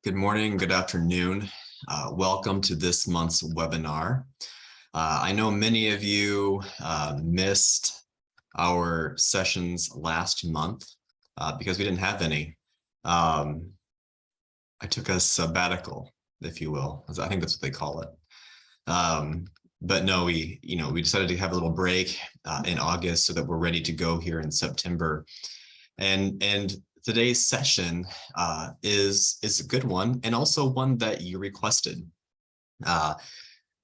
Good morning, good afternoon. Welcome to this month's webinar. I know many of you missed our sessions last month because we didn't have any. I took a sabbatical, if you will. I think that's what they call it. But no, we decided to have a little break in August so that we're ready to go here in September. And today's session is a good one, and also one that you requested. A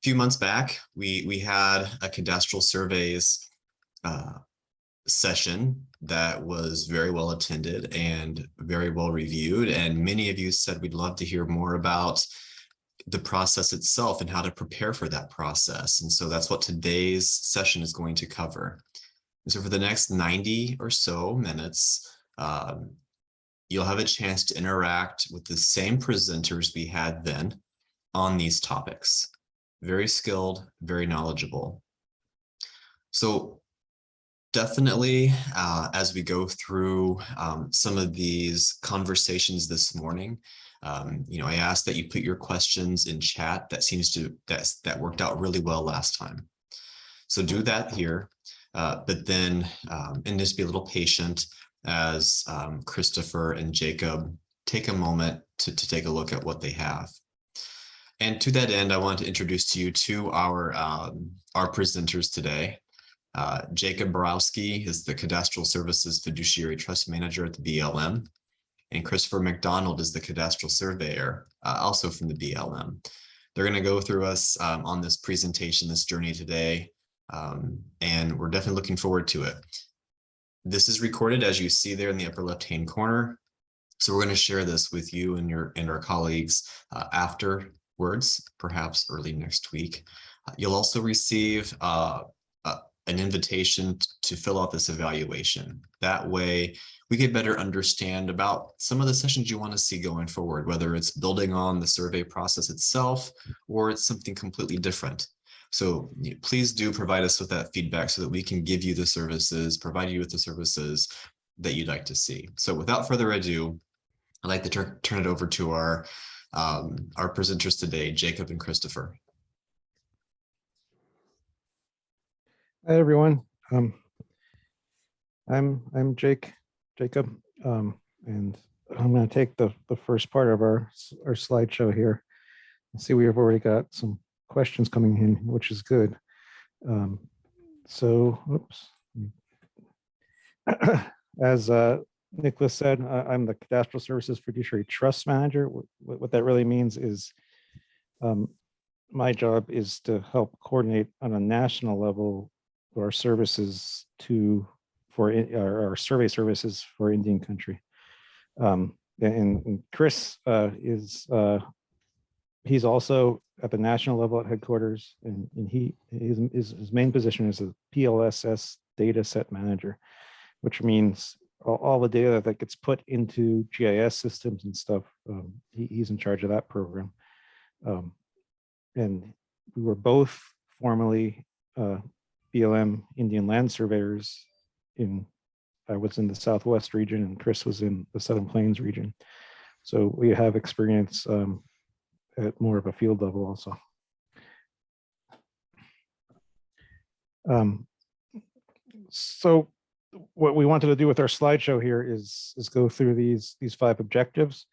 few months back, we had a cadastral surveys session that was very well attended and very well reviewed, and many of you said we'd love to hear more about the process itself and how to prepare for that process. And so that's what today's session is going to cover. And so for the next 90 or so minutes, you'll have a chance to interact with the same presenters we had then on these topics. Very skilled, very knowledgeable. So definitely, as we go through some of these conversations this morning, I ask that you put your questions in chat. That worked out really well last time. So do that here, but then, and just be a little patient as Christopher and Jacob take a moment to take a look at what they have. And to that end, I want to introduce to you to our presenters today. Jacob Barowsky is the Cadastral Services Fiduciary Trust Manager at the BLM, and Christopher McDonald is the Cadastral Surveyor, also from the BLM. They're going to go through us on this presentation, this journey today, and we're definitely looking forward to it. This is recorded, as you see there in the upper left-hand corner. So we're going to share this with you and our colleagues afterwards, perhaps early next week. You'll also receive an invitation to fill out this evaluation. That way, we get better understand about some of the sessions you want to see going forward, whether it's building on the survey process itself or it's something completely different. So please do provide us with that feedback so that we can give you the services, provide you with the services that you'd like to see. So without further ado, I'd like to turn it over to our presenters today, Jacob and Christopher. Hi everyone. I'm Jacob, and I'm going to take the first part of our slideshow here. See, we have already got some questions coming in, which is good. As Nicholas said, I'm the Cadastral Services Fiduciary Trust Manager. What that really means is my job is to help coordinate on a national level our services for our survey services for Indian country. And Chris he's also at the national level at headquarters, and his main position is a PLSS data set manager, which means all the data that gets put into GIS systems and stuff. He's in charge of that program. And we were both formerly BLM Indian land surveyors. I was in the Southwest region and Chris was in the Southern Plains region. So we have experience at more of a field level also. So what we wanted to do with our slideshow here is go through these 5 objectives.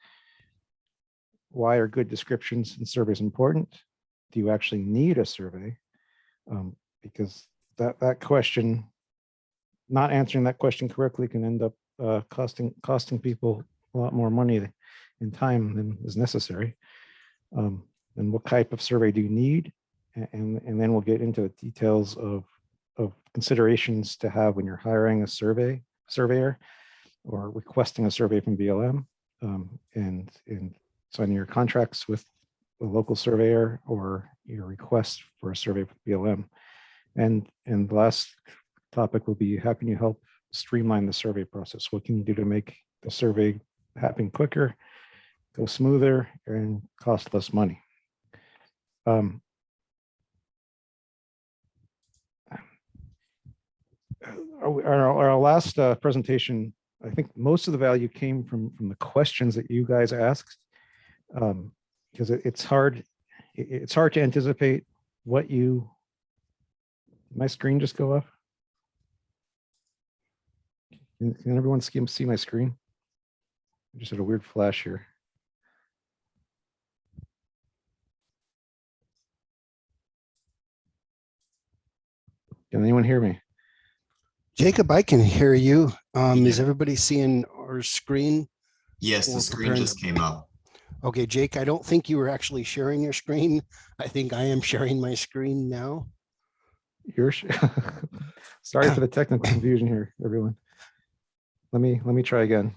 Why are good descriptions in surveys important? Do you actually need a survey? Because that question, not answering that question correctly can end up costing people a lot more money and time than is necessary. And what type of survey do you need? And then we'll get into the details of considerations to have when you're hiring a surveyor or requesting a survey from BLM, and signing your contracts with a local surveyor or your request for a survey with BLM. And the last topic will be, how can you help streamline the survey process? What can you do to make the survey happen quicker, go smoother, and cost less money? Our last presentation I think most of the value came from the questions that you guys asked, because it's hard to anticipate what you. Did my screen just go off? Can everyone see my screen? I just had a weird flash here. Can anyone hear me? Jacob, I can hear you. Is Yeah. everybody seeing our screen? Yes, the We're screen preparing- just came up. Okay, Jake, I don't think you were actually sharing your screen. I think I am sharing my screen now. You're sorry for the technical confusion here, everyone. Let me try again.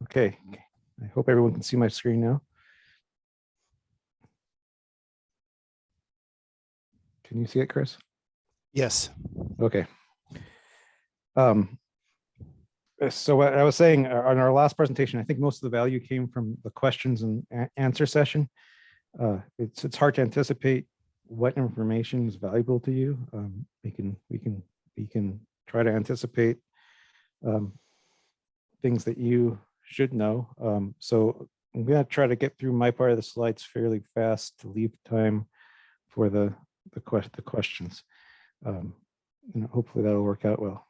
Okay, I hope everyone can see my screen now. Can you see it, Chris? Yes. Okay. So what I was saying on our last presentation, I think most of the value came from the questions and answer session. It's hard to anticipate what information is valuable to you. We can try to anticipate things that you should know. So I'm going to try to get through my part of the slides fairly fast to leave time for the questions. Hopefully that'll work out well.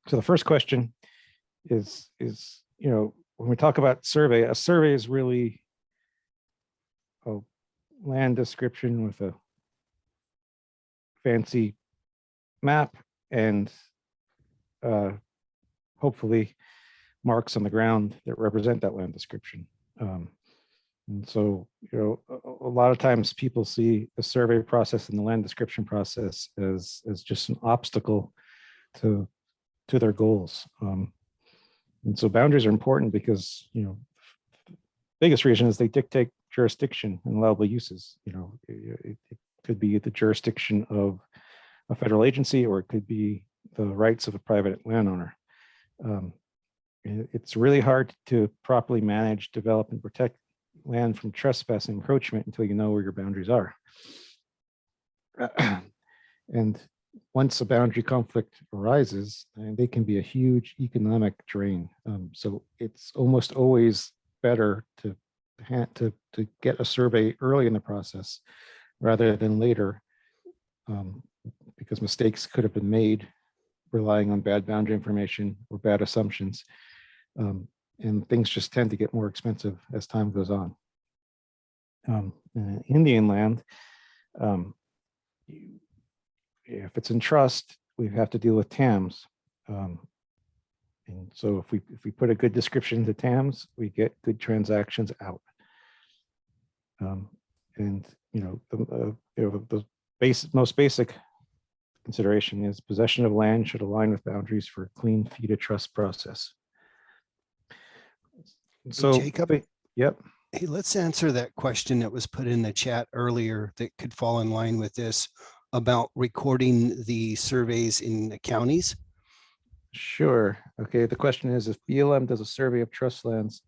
So the first question is when we talk about survey, a survey is really a land description with a fancy map and hopefully marks on the ground that represent that land description. And so, a lot of times people see the survey process and the land description process as just an obstacle to their goals. And so boundaries are important because, biggest reason is they dictate jurisdiction and allowable uses. It could be the jurisdiction of a federal agency, or it could be the rights of a private landowner. It's really hard to properly manage, develop, and protect land from trespass and encroachment until you know where your boundaries are. And once a boundary conflict arises, they can be a huge economic drain. So it's almost always better to get a survey early in the process rather than later, because mistakes could have been made relying on bad boundary information or bad assumptions. And things just tend to get more expensive as time goes on. In Indian land, if it's in trust, we have to deal with TAMs. And so if we put a good description to TAMs, we get good transactions out. And the most basic consideration is possession of land should align with boundaries for a clean fee to trust process. So, Hey, Jacob, yep. hey, let's answer that question that was put in the chat earlier that could fall in line with this about recording the surveys in the counties. Sure. Okay. The question is, if BLM does a survey of trust lands,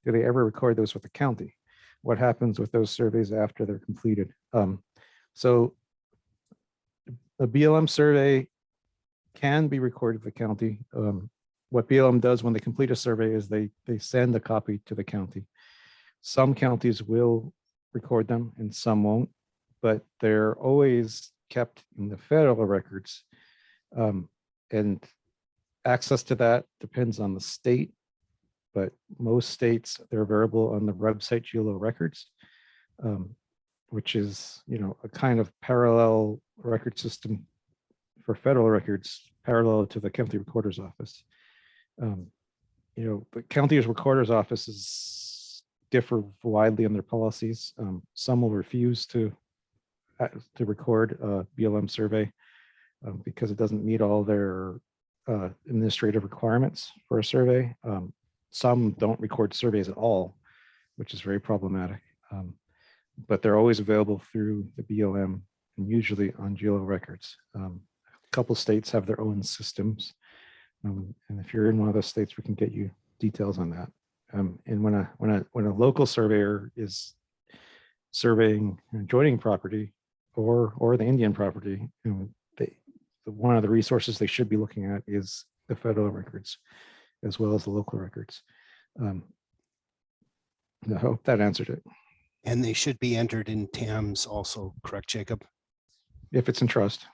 do they ever record those with the county? What happens with those surveys after they're completed? So a BLM survey can be recorded with the county. What BLM does when they complete a survey is they send a copy to the county. Some counties will record them and some won't, but they're always kept in the federal records. And access to that depends on the state, but most states, they're available on the website GLO records, which is, a kind of parallel record system for federal records, parallel to the county recorder's office. The county's recorder's offices differ widely in their policies. Some will refuse to record a BLM survey because it doesn't meet all their administrative requirements for a survey. Some don't record surveys at all, which is very problematic. but they're always available through the BLM and usually on geo records. A couple states have their own systems. And if you're in one of those states, we can get you details on that. And when a local surveyor is surveying and joining property or the Indian property, one of the resources they should be looking at is the federal records as well as the local records. I hope that answered it. And they should be entered in TAMS also, correct, Jacob? If it's in trust.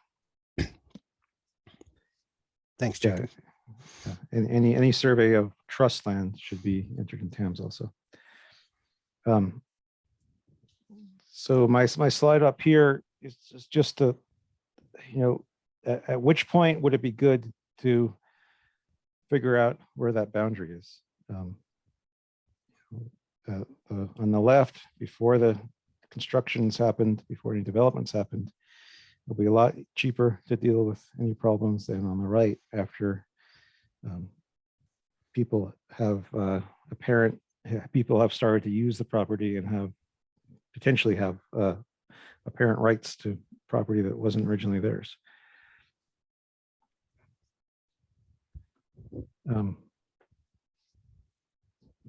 Thanks, Yeah. Jacob. And any survey of trust land should be entered in TAMS also. So my slide up here is just to, at which point would it be good to figure out where that boundary is? On the left, before the constructions happened, before any developments happened, it'll be a lot cheaper to deal with any problems than on the right after people have people have started to use the property and have potentially have apparent rights to property that wasn't originally theirs.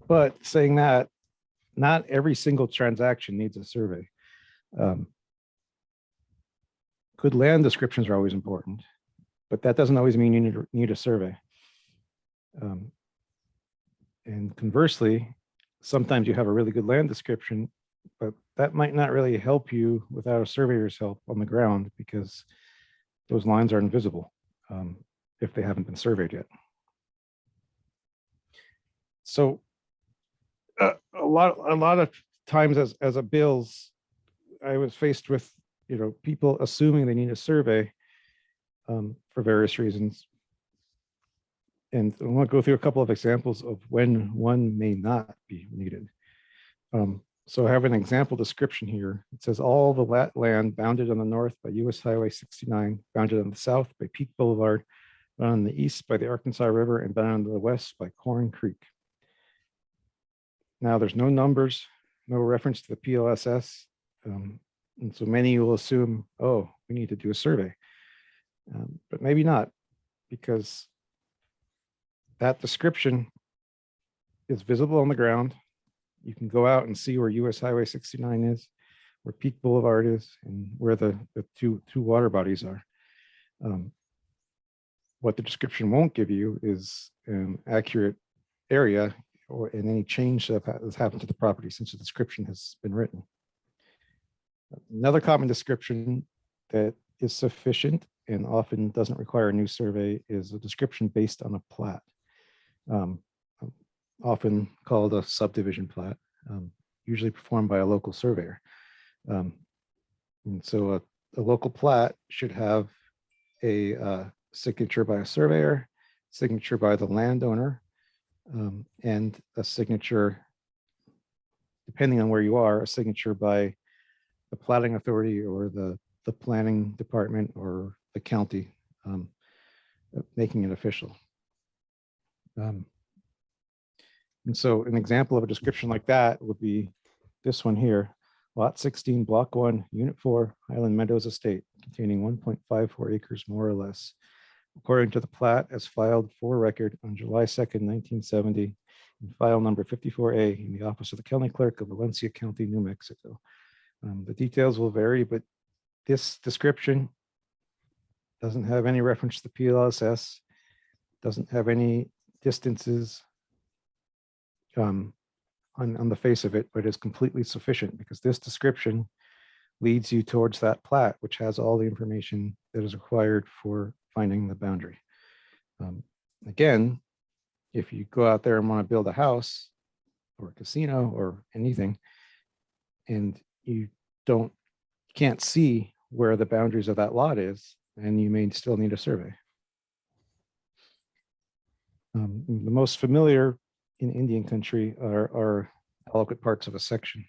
But saying that, not every single transaction needs a survey. Good land descriptions are always important, but that doesn't always mean you need a survey. And conversely, sometimes you have a really good land description, but that might not really help you without a surveyor's help on the ground because those lines are invisible if they haven't been surveyed yet. So a lot of times as a bills, I was faced with people assuming they need a survey for various reasons. And I want to go through a couple of examples of when one may not be needed. So I have an example description here. It says all the land bounded on the north by US Highway 69, bounded on the south by Peak Boulevard, bounded on the east by the Arkansas River, and bounded on the west by Corn Creek. Now there's no numbers, no reference to the PLSS. And so many will assume, oh, we need to do a survey. But maybe not, because that description is visible on the ground. You can go out and see where US Highway 69 is, where Peak Boulevard is, and where the two water bodies are. What the description won't give you is an accurate area or in any change that has happened to the property since the description has been written. Another common description that is sufficient and often doesn't require a new survey is a description based on a plat, often called a subdivision plat, usually performed by a local surveyor. And so a local plat should have a signature by a surveyor, signature by the landowner, and a signature, depending on where you are, a signature by the platting authority or the planning department or the county, making it official. And so an example of a description like that would be this one here, Lot 16, Block 1, Unit 4, Highland Meadows Estate, containing 1.54 acres more or less, according to the plat as filed for record on July 2nd, 1970, in file number 54A in the office of the county clerk of Valencia County, New Mexico. The details will vary, but this description doesn't have any reference to the PLSS, doesn't have any distances on the face of it, but is completely sufficient because this description leads you towards that plat, which has all the information that is required for finding the boundary. Again, if you go out there and want to build a house or a casino or anything, and you can't see where the boundaries of that lot is, and you may still need a survey. The most familiar in Indian country are adequate parts of a section.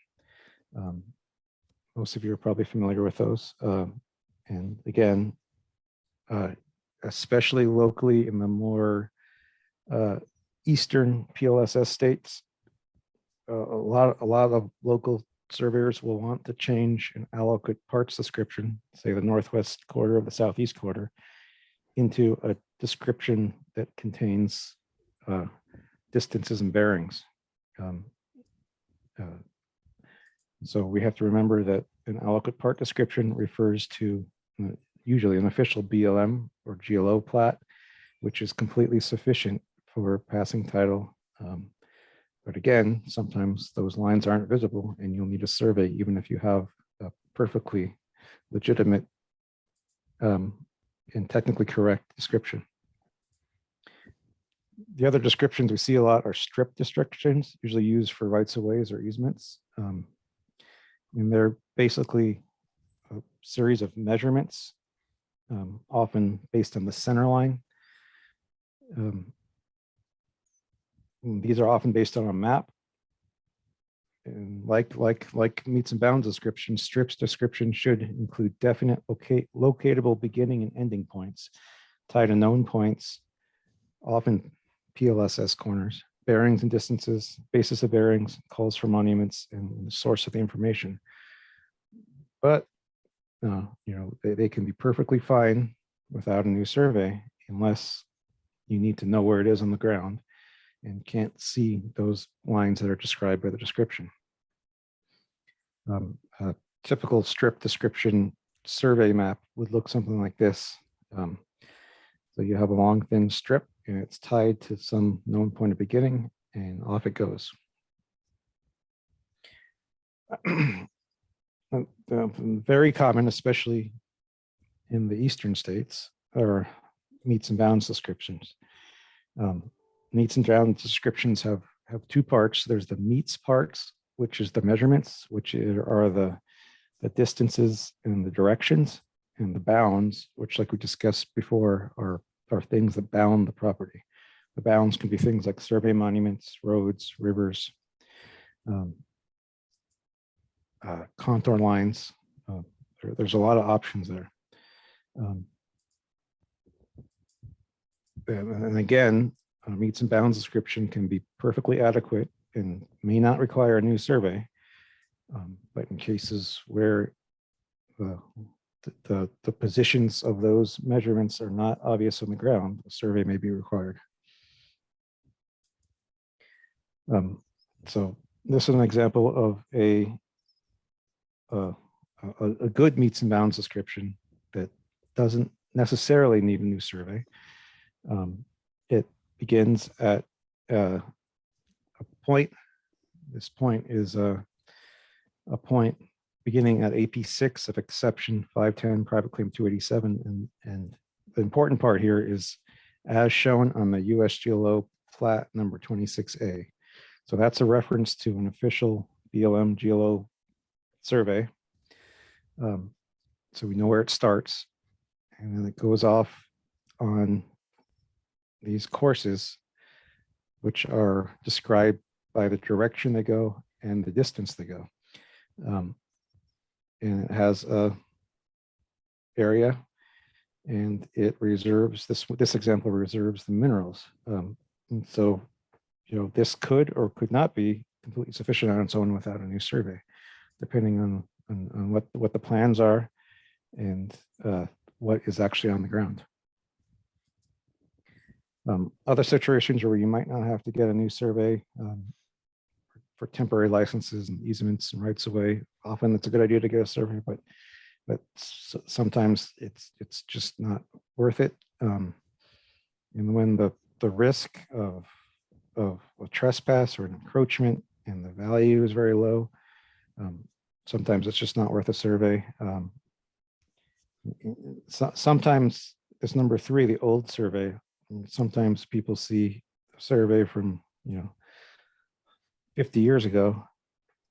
Most of you are probably familiar with those. And again, especially locally in the more eastern PLSS states, a lot of local surveyors will want to change an allocate parts description, say the northwest quarter of the southeast quarter, into a description that contains distances and bearings. So we have to remember that an allocate part description refers to usually an official BLM or GLO plat, which is completely sufficient for passing title. But again, sometimes those lines aren't visible and you'll need a survey even if you have a perfectly legitimate and technically correct description. The other descriptions we see a lot are strip descriptions, usually used for rights of ways or easements. And they're basically a series of measurements, often based on the center line. These are often based on a map. And like meets and bounds description, strips description should include definite locatable beginning and ending points tied to known points, often PLSS corners, bearings and distances, basis of bearings, calls for monuments, and the source of the information. But they can be perfectly fine without a new survey unless you need to know where it is on the ground and can't see those lines that are described by the description. A typical strip description survey map would look something like this. So you have a long, thin strip, and it's tied to some known point of beginning, and off it goes. Very common, especially in the eastern states, are meets and bounds descriptions. Meets and bounds descriptions have two parts. There's the meets parts, which is the measurements, which are the distances and the directions, and the bounds, which, like we discussed before, are things that bound the property. The bounds can be things like survey monuments, roads, rivers, contour lines. There's a lot of options there. And again, a meets and bounds description can be perfectly adequate and may not require a new survey. But in cases where the positions of those measurements are not obvious on the ground, a survey may be required. So this is an example of a good meets and bounds description that doesn't necessarily need a new survey. It begins at a point. This point is a point beginning at AP6 of exception 510 private claim 287. And the important part here is as shown on the USGLO plat number 26A. So that's a reference to an official BLM GLO survey. So we know where it starts, and then it goes off on these courses, which are described by the direction they go and the distance they go. And it has a area, and it reserves this example reserves the minerals. And so, this could or could not be completely sufficient on its own without a new survey, depending on what the plans are and what is actually on the ground. Other situations where you might not have to get a new survey for temporary licenses and easements and rights of way, often it's a good idea to get a survey, but sometimes it's just not worth it. And when the risk of a trespass or an encroachment and the value is very low, sometimes it's just not worth a survey. Sometimes this number 3, the old survey, sometimes people see a survey from 50 years ago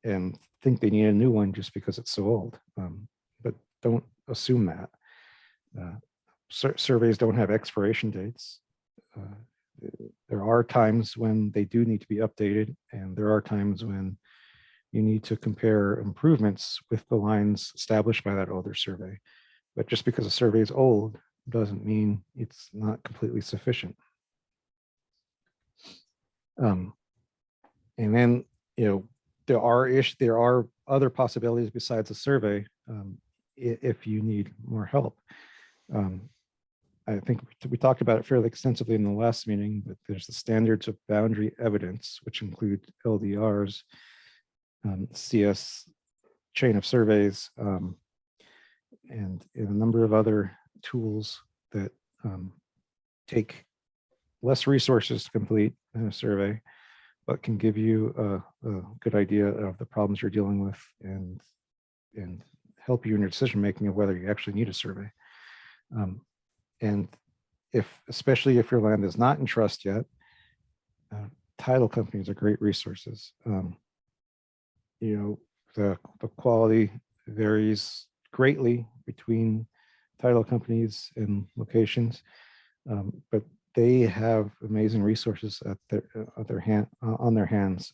and think they need a new one just because it's so old. But don't assume that. Surveys don't have expiration dates. There are times when they do need to be updated, and there are times when you need to compare improvements with the lines established by that older survey. But just because a survey is old doesn't mean it's not completely sufficient. And then, there are other possibilities besides a survey if you need more help. I think we talked about it fairly extensively in the last meeting, but there's the standards of boundary evidence, which include LDRs, CS chain of surveys, and a number of other tools that take less resources to complete than a survey, but can give you a good idea of the problems you're dealing with and help you in your decision making of whether you actually need a survey. And especially if your land is not in trust yet, title companies are great resources. The quality varies greatly between title companies and locations, but they have amazing resources on their hands.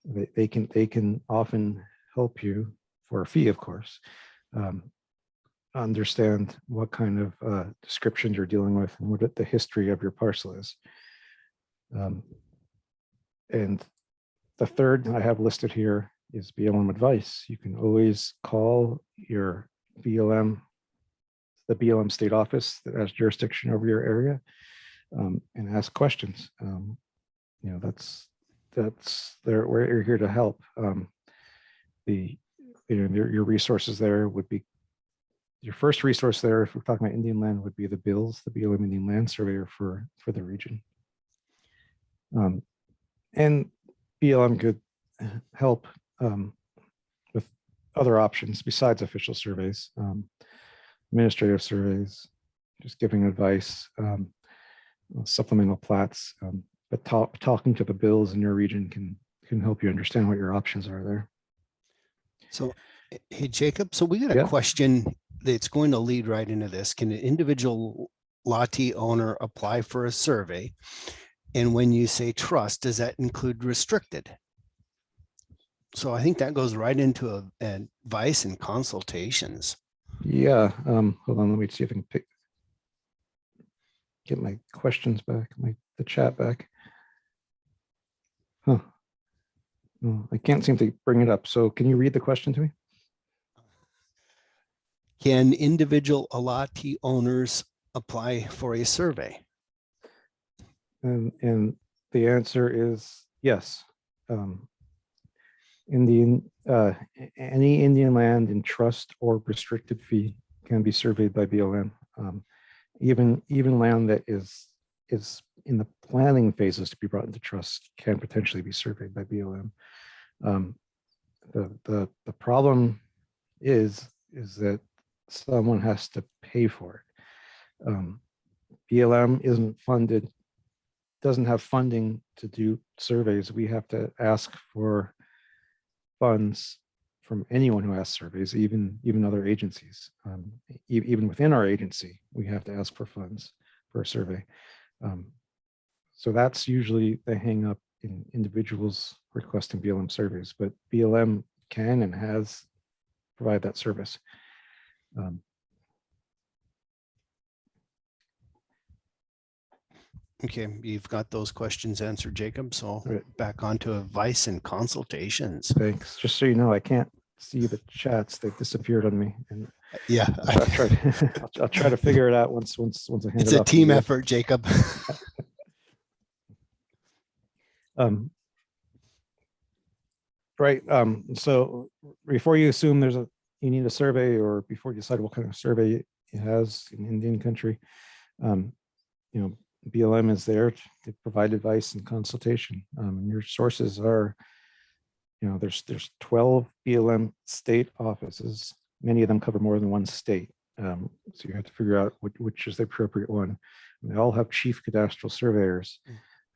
They can often help you for a fee, of course, understand what kind of descriptions you're dealing with and what the history of your parcel is. And the third I have listed here is BLM advice. You can always call your BLM, the BLM state office that has jurisdiction over your area, and ask questions. That's we're here to help. Your resources there would be, your first resource there, if we're talking about Indian land, would be the BILS, the BLM Indian Land Surveyor for the region. And BLM could help with other options besides official surveys, administrative surveys, just giving advice, supplemental plats, but talking to the BILS in your region can help you understand what your options are there. So, hey, Jacob, so we got a Yeah. question that's going to lead right into this. Can an individual lottee owner apply for a survey? And when you say trust, does that include restricted? So I think that goes right into advice and consultations. Yeah, hold on, let me see if I can get my questions back, the chat back. Huh. No, I can't seem to bring it up. So can you read the question to me? Can individual lottee owners apply for a survey? And the answer is yes. Any Indian land in trust or restricted fee can be surveyed by BLM. Even land that is in the planning phases to be brought into trust can potentially be surveyed by BLM. The problem is that someone has to pay for it. BLM doesn't have funding to do surveys. We have to ask for funds from anyone who asks surveys, even other agencies. Even within our agency, we have to ask for funds for a survey. So that's usually the hang up in individuals requesting BLM surveys, but BLM can and has provided that service. Okay, you've got those questions answered, Jacob. So Right. back onto advice and consultations. Thanks. Just so you know, I can't see the chats; they've disappeared on me. And Yeah, I'll try to figure it out once I hand it's it a off to team you. effort, Jacob. Right. So before you assume you need a survey, or before you decide what kind of survey it has in Indian country, BLM is there to provide advice and consultation. And your sources are, there's 12 BLM state offices. Many of them cover more than one state. So you have to figure out which is the appropriate one. And they all have chief cadastral surveyors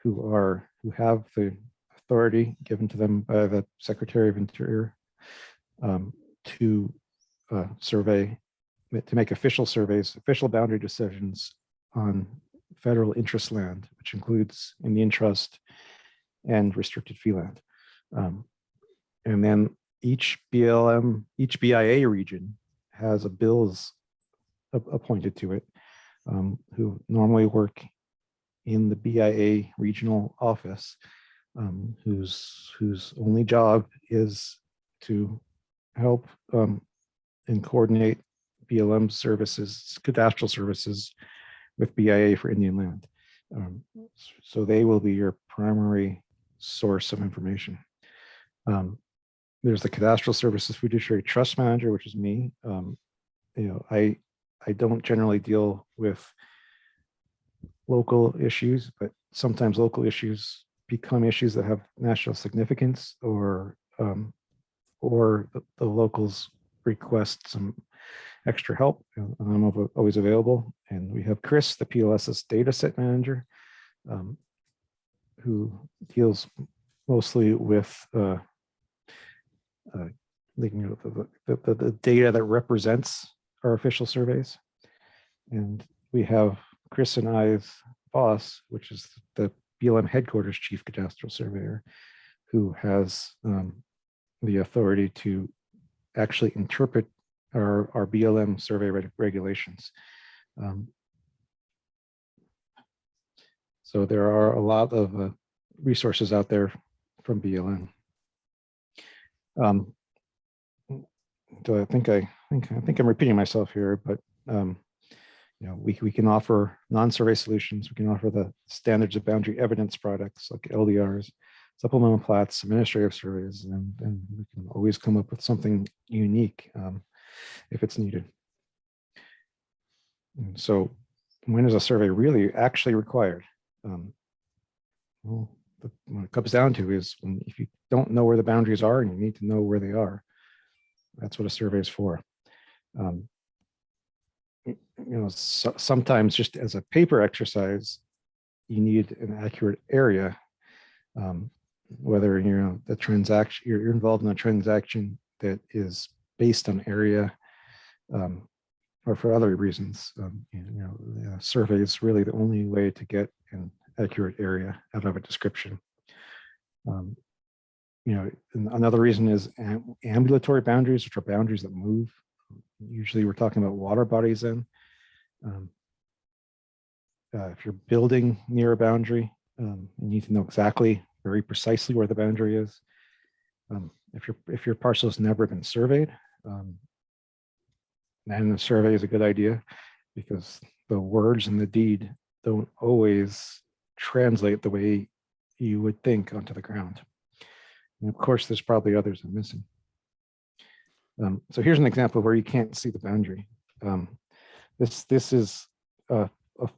who have the authority given to them by the Secretary of Interior to survey, to make official surveys, official boundary decisions on federal interest land, which includes Indian trust and restricted fee land. And then each BIA region has a BILS appointed to it, who normally work in the BIA regional office, whose only job is to help and coordinate BLM services, cadastral services with BIA for Indian land. So they will be your primary source of information. There's the cadastral services fiduciary trust manager, which is me. I don't generally deal with local issues, but sometimes local issues become issues that have national significance, or the locals request some extra help, and I'm always available. And we have Chris, the PLSS data set manager, who deals mostly with the data that represents our official surveys. And we have Chris and I's boss, which is the BLM headquarters chief cadastral surveyor, who has the authority to actually interpret our BLM survey regulations. So there are a lot of resources out there from BLM. So I think I'm repeating myself here, but we can offer non-survey solutions. We can offer the standards of boundary evidence products like LDRs, supplemental plats, administrative surveys, and we can always come up with something unique if it's needed. And so when is a survey really actually required? Well, what it comes down to is if you don't know where the boundaries are and you need to know where they are, that's what a survey is for. Sometimes just as a paper exercise, you need an accurate area. Whether the transaction, you're involved in a transaction that is based on area, or for other reasons. A survey is really the only way to get an accurate area out of a description. Another reason is ambulatory boundaries, which are boundaries that move. Usually we're talking about water bodies then. If you're building near a boundary, you need to know exactly, very precisely where the boundary is. If your parcel has never been surveyed, then the survey is a good idea, because the words in the deed don't always translate the way you would think onto the ground. And of course, there's probably others I'm missing. So here's an example where you can't see the boundary. This is a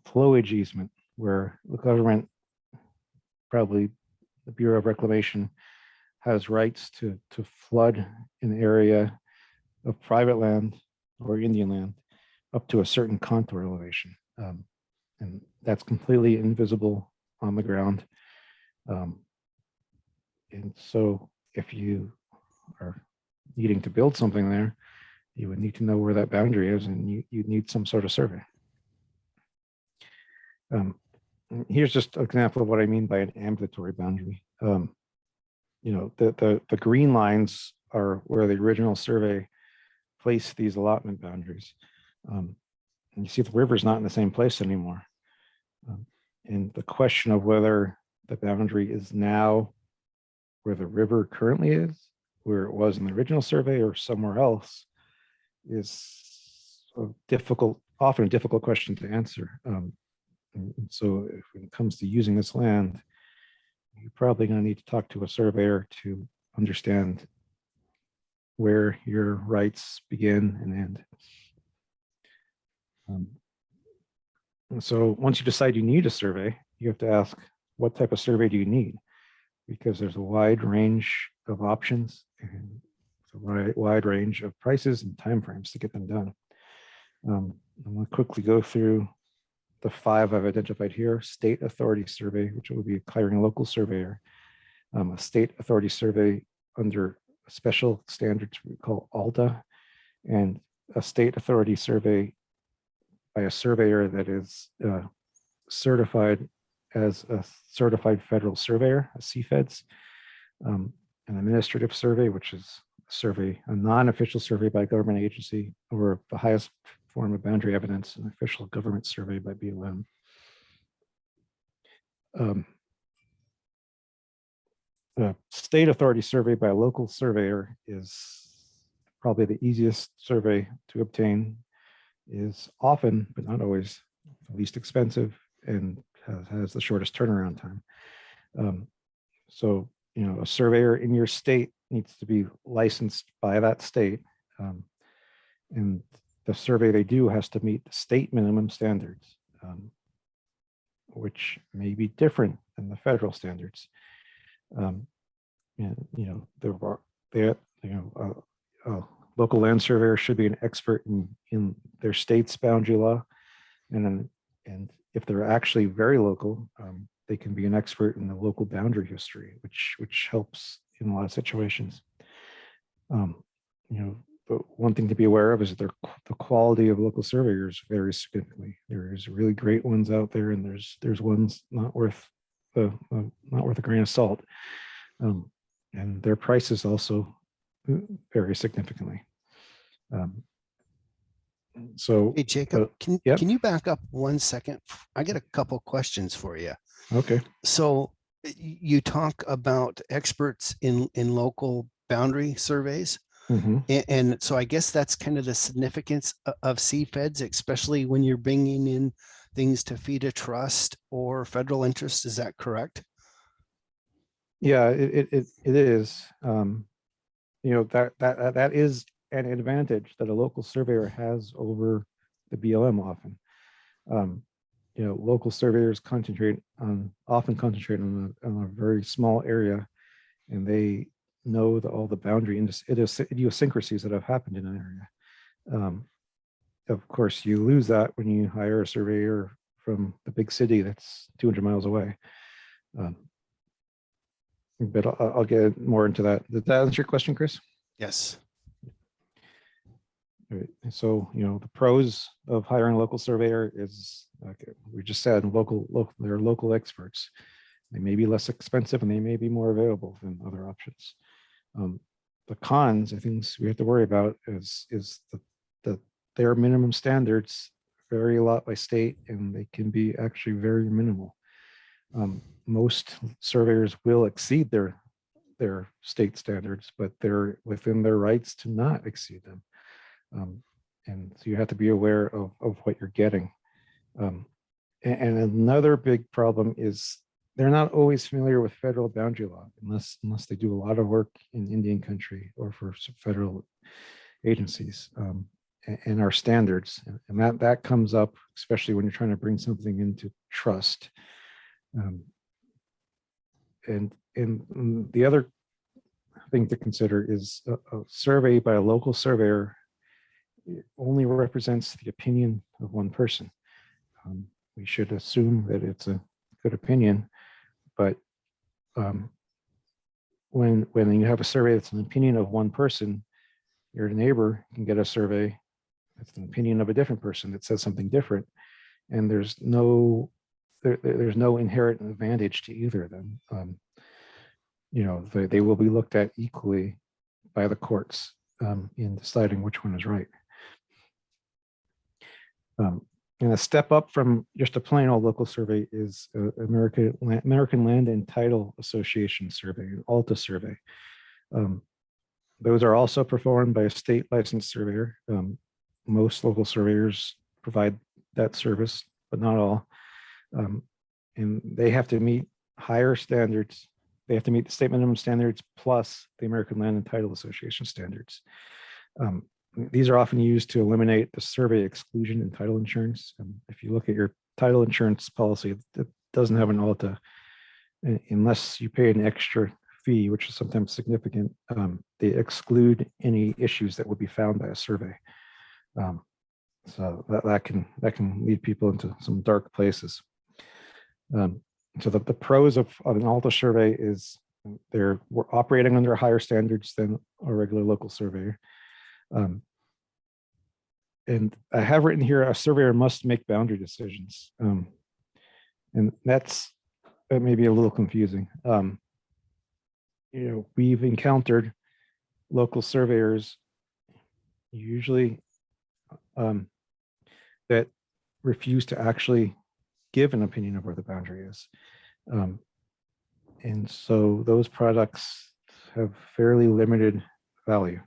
flowage easement where the government, probably the Bureau of Reclamation, has rights to flood an area of private land or Indian land up to a certain contour elevation. And that's completely invisible on the ground. And so if you are needing to build something there, you would need to know where that boundary is, and you need some sort of survey. Here's just an example of what I mean by an ambulatory boundary. The green lines are where the original survey placed these allotment boundaries. And you see the river's not in the same place anymore. And the question of whether the boundary is now where the river currently is, where it was in the original survey, or somewhere else, is often a difficult question to answer. And so if it comes to using this land, you're probably going to need to talk to a surveyor to understand where your rights begin and end. And so once you decide you need a survey, you have to ask, what type of survey do you need? Because there's a wide range of options and a wide range of prices and timeframes to get them done. I'm going to quickly go through the 5 I've identified here. State authority survey, which would be hiring a local surveyor. A state authority survey under special standards we call ALTA, and a state authority survey by a surveyor that is certified as a certified federal surveyor, a CFEDS. An administrative survey, which is a non-official survey by a government agency, or the highest form of boundary evidence, an official government survey by BLM. a state authority survey by a local surveyor is probably the easiest survey to obtain, is often, but not always, the least expensive and has the shortest turnaround time. So, a surveyor in your state needs to be licensed by that state. And the survey they do has to meet the state minimum standards, which may be different than the federal standards. And a local land surveyor should be an expert in their state's boundary law, and if they're actually very local, they can be an expert in the local boundary history, which helps in a lot of situations. But one thing to be aware of is that the quality of local surveyors varies significantly. There's really great ones out there, and there's ones not worth a grain of salt. And their prices also vary significantly. So, Hey, Jacob, yep. can you back up 1 second? I got a couple questions for you. Okay. So you talk about experts in local boundary surveys. Mm-hmm. And so I guess that's kind of the significance of CFEDs, especially when you're bringing in things to feed a trust or federal interest. Is that correct? Yeah, it is. That is an advantage that a local surveyor has over the BLM often. Local surveyors often concentrate on a very small area, and they know all the boundary idiosyncrasies that have happened in an area. Of course, you lose that when you hire a surveyor from the big city that's 200 miles away. But I'll get more into that. Did that answer your question, Chris? Yes. All right. So, the pros of hiring a local surveyor is, like we just said, they're local experts. They may be less expensive and they may be more available than other options. The cons, I think, we have to worry about is their minimum standards vary a lot by state, and they can be actually very minimal. Most surveyors will exceed their state standards, but they're within their rights to not exceed them. And so you have to be aware of what you're getting. And another big problem is they're not always familiar with federal boundary law unless they do a lot of work in Indian country or for federal agencies, and our standards. And that comes up, especially when you're trying to bring something into trust. And the other thing to consider is a survey by a local surveyor only represents the opinion of one person. We should assume that it's a good opinion, but when you have a survey that's an opinion of one person, your neighbor can get a survey that's an opinion of a different person that says something different, and there's no inherent advantage to either of them. They will be looked at equally by the courts in deciding which one is right. And a step up from just a plain old local survey is American Land and Title Association survey, an ALTA survey. Those are also performed by a state licensed surveyor. Most local surveyors provide that service, but not all. And they have to meet higher standards. They have to meet the state minimum standards plus the American Land and Title Association standards. These are often used to eliminate the survey exclusion in title insurance. If you look at your title insurance policy, it doesn't have an ALTA unless you pay an extra fee, which is sometimes significant. They exclude any issues that would be found by a survey. So that can lead people into some dark places. So the pros of an ALTA survey is we're operating under higher standards than a regular local surveyor. And I have written here, a surveyor must make boundary decisions. And that may be a little confusing. We've encountered local surveyors usually that refuse to actually give an opinion of where the boundary is. And so those products have fairly limited value.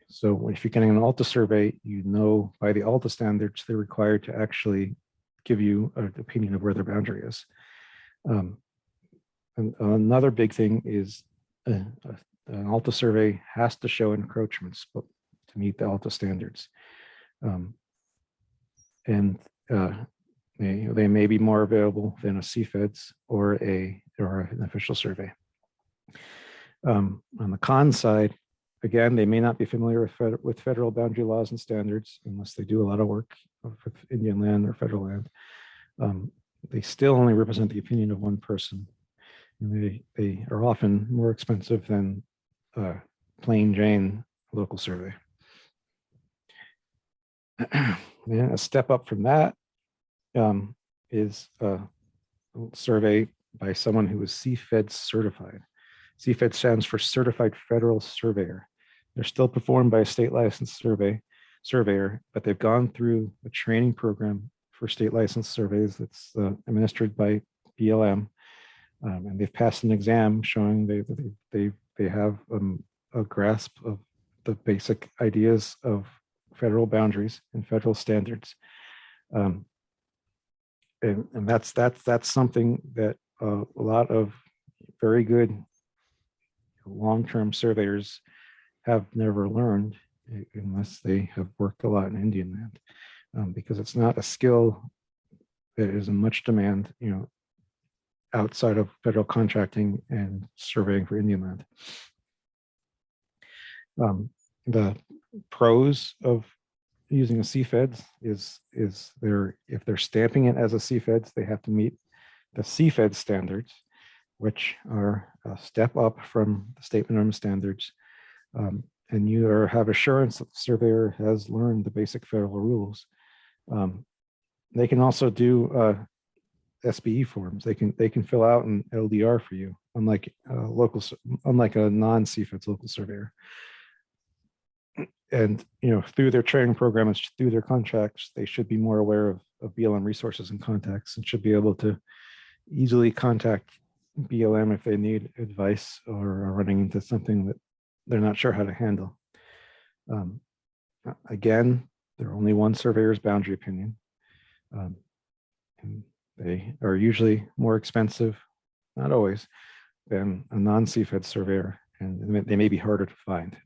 So if you're getting an ALTA survey, you know by the ALTA standards, they're required to actually give you an opinion of where their boundary is. And another big thing is an ALTA survey has to show encroachments to meet the ALTA standards. And they may be more available than a CFEDS or an official survey. On the con side, again, they may not be familiar with federal boundary laws and standards unless they do a lot of work with Indian land or federal land. They still only represent the opinion of one person. And they are often more expensive than plain Jane local survey. And a step up from that is a survey by someone who is CFED certified. CFED stands for Certified Federal Surveyor. They're still performed by a state licensed surveyor, but they've gone through a training program for state licensed surveys that's administered by BLM. And they've passed an exam showing they have a grasp of the basic ideas of federal boundaries and federal standards. And that's something that a lot of very good long-term surveyors have never learned unless they have worked a lot in Indian land, because it's not a skill that is in much demand, outside of federal contracting and surveying for Indian land. The pros of using a CFEDS is if they're stamping it as a CFEDS, they have to meet the CFED standards, which are a step up from the state minimum standards. And you have assurance that the surveyor has learned the basic federal rules. They can also do SBE forms. They can fill out an LDR for you, unlike a non-CFEDS local surveyor. And through their training programs, through their contracts, they should be more aware of BLM resources and contacts, and should be able to easily contact BLM if they need advice or are running into something that they're not sure how to handle. Again, they're only one surveyor's boundary opinion. And they are usually more expensive, not always, than a non-CFED surveyor, and they may be harder to find.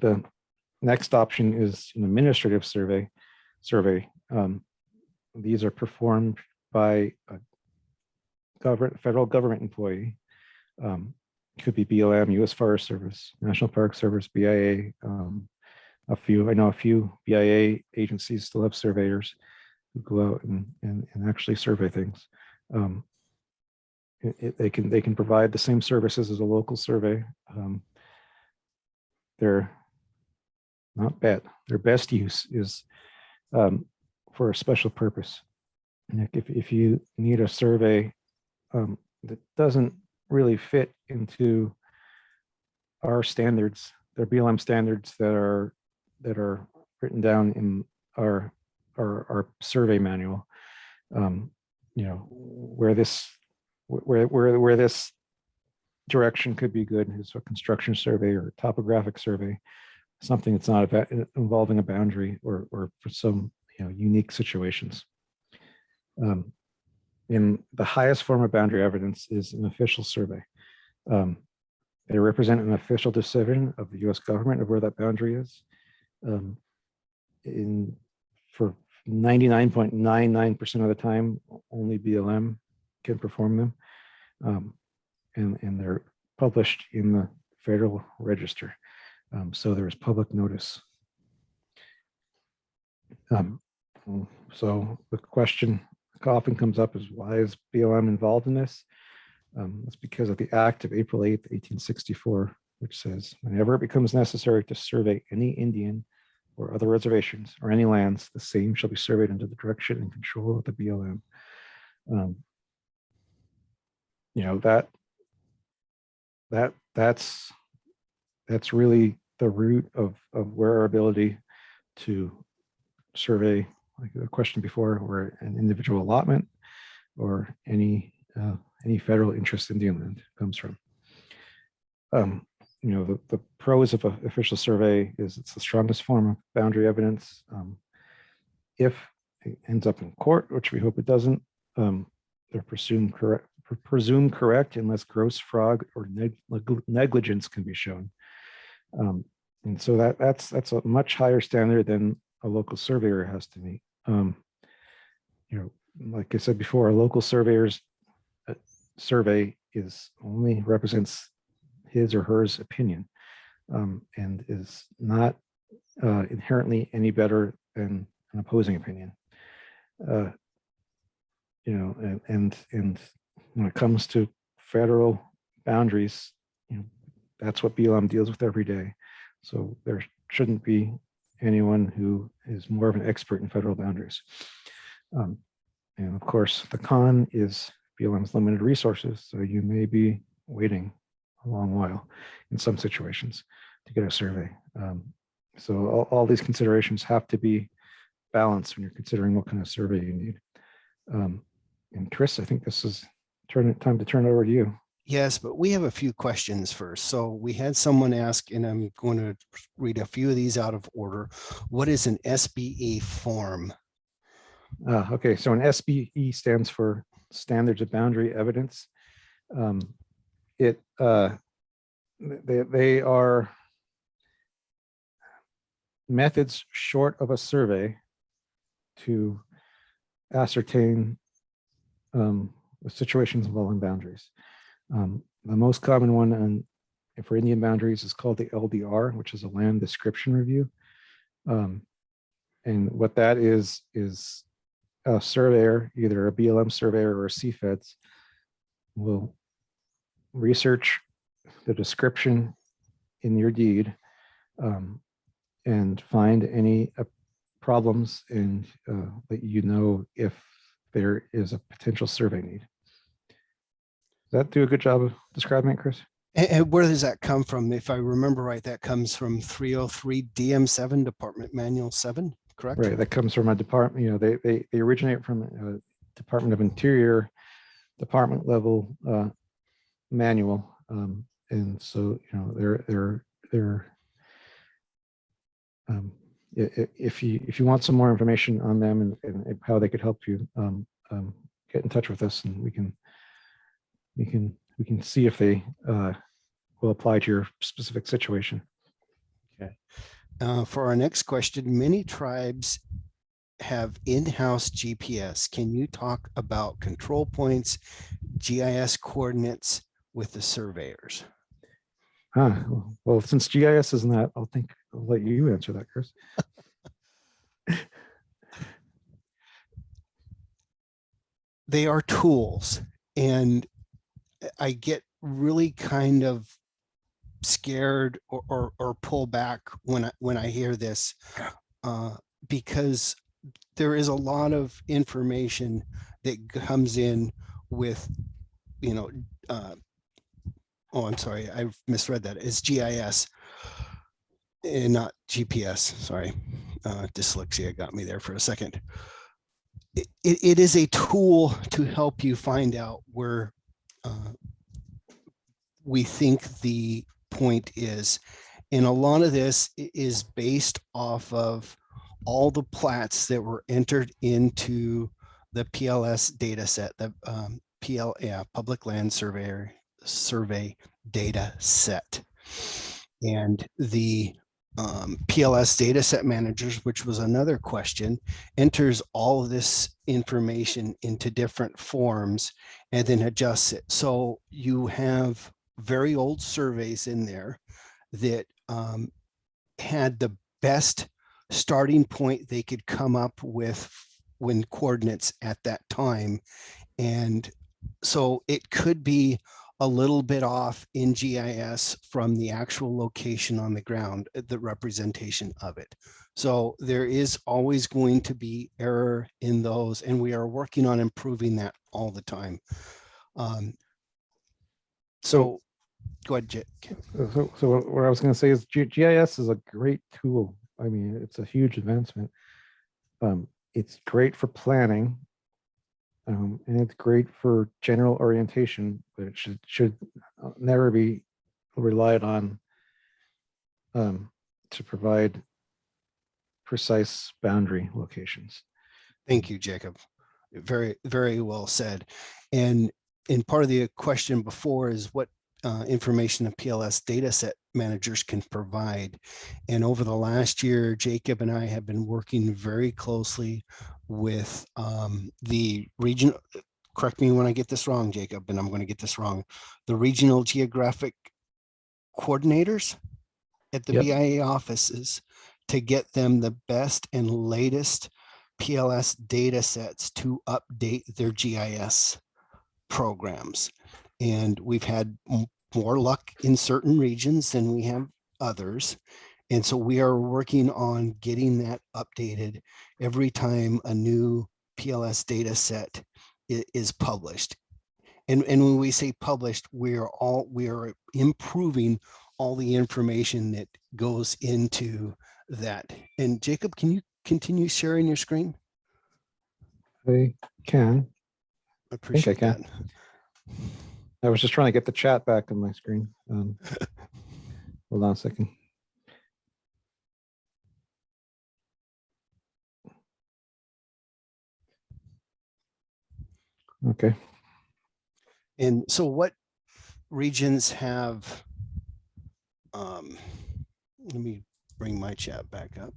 The next option is an administrative survey. These are performed by a federal government employee. Could be BLM, U.S. Forest Service, National Park Service, BIA. I know a few BIA agencies still have surveyors who go out and actually survey things. They can provide the same services as a local survey. They're not bad. Their best use is for a special purpose. And if you need a survey that doesn't really fit into our standards, they're BLM standards that are written down in our survey manual. Where this direction could be good is a construction survey or a topographic survey, something that's not involving a boundary or for some unique situations. In the highest form of boundary evidence is an official survey. They represent an official decision of the U.S. government of where that boundary is. For 99.99% of the time, only BLM can perform them, and they're published in the Federal Register, so there is public notice. So the question often comes up is, why is BLM involved in this? It's because of the Act of April 8th, 1864, which says, whenever it becomes necessary to survey any Indian or other reservations or any lands, the same shall be surveyed under the direction and control of the BLM. That's really the root of where our ability to survey, like the question before, where an individual allotment, or any federal interest in the inland comes from. The pros of an official survey is it's the strongest form of boundary evidence. If it ends up in court, which we hope it doesn't, they're presumed correct unless gross fraud or negligence can be shown. And so that's a much higher standard than a local surveyor has to meet. Like I said before, a local surveyor's survey only represents his or hers opinion, and is not inherently any better than an opposing opinion. And when it comes to federal boundaries, that's what BLM deals with every day. So there shouldn't be anyone who is more of an expert in federal boundaries. And of course, the con is BLM's limited resources. So you may be waiting a long while in some situations to get a survey. So all these considerations have to be balanced when you're considering what kind of survey you need. And Chris, I think this is time to turn it over to you. Yes, but we have a few questions first. So we had someone ask, and I'm going to read a few of these out of order. What is an SBE form? Okay, so an SBE stands for Standards of Boundary Evidence. They are methods short of a survey to ascertain the situations involving boundaries. The most common one for Indian boundaries is called the LDR, which is a land description review. And what that is a surveyor, either a BLM surveyor or a CFEDS, will research the description in your deed and find any problems and let you know if there is a potential survey need. Does that do a good job of describing it, Chris? And where does that come from? If I remember right, that comes from 303 DM7, Department Manual 7, correct? Right, that comes from a department, they originate from a Department of Interior department level manual. And so, if you want some more information on them and how they could help you, get in touch with us, and we can see if they will apply to your specific situation. Okay. For our next question, many tribes have in-house GPS. Can you talk about control points, GIS coordinates with the surveyors? Well, since GIS isn't that, I'll let you answer that, Chris. They are tools, and I get really kind of scared or pull back when I hear this, because there is a lot of information that comes in with, oh, I'm sorry, I've misread that. It's GIS and not GPS. Sorry, dyslexia got me there for a second. It is a tool to help you find out where we think the point is. And a lot of this is based off of all the plats that were entered into the PLS data set, the Public Land Survey data set. And the PLS data set managers, which was another question, enters all of this information into different forms and then adjusts it. So you have very old surveys in there that had the best starting point they could come up with when coordinates at that time. And so it could be a little bit off in GIS from the actual location on the ground, the representation of it. So there is always going to be error in those, and we are working on improving that all the time. So go ahead, Jake. So what I was going to say is GIS is a great tool. I mean, it's a huge advancement. It's great for planning. And it's great for general orientation, but it should never be relied on to provide precise boundary locations. Thank you, Jacob. Very, very well said. And part of the question before is what information the PLS data set managers can provide. And over the last year, Jacob and I have been working very closely with the region. Correct me when I get this wrong, Jacob, and I'm going to get this wrong. The regional geographic coordinators at the Yep. BIA offices to get them the best and latest PLS data sets to update their GIS programs. And we've had more luck in certain regions than we have others. And so we are working on getting that updated every time a new PLS data set is published. And when we say published, we are improving all the information that goes into that. And Jacob, can you continue sharing your screen? I can. I appreciate can. that. I was just trying to get the chat back on my screen. Hold on a second. Okay. And so what regions have, let me bring my chat back up.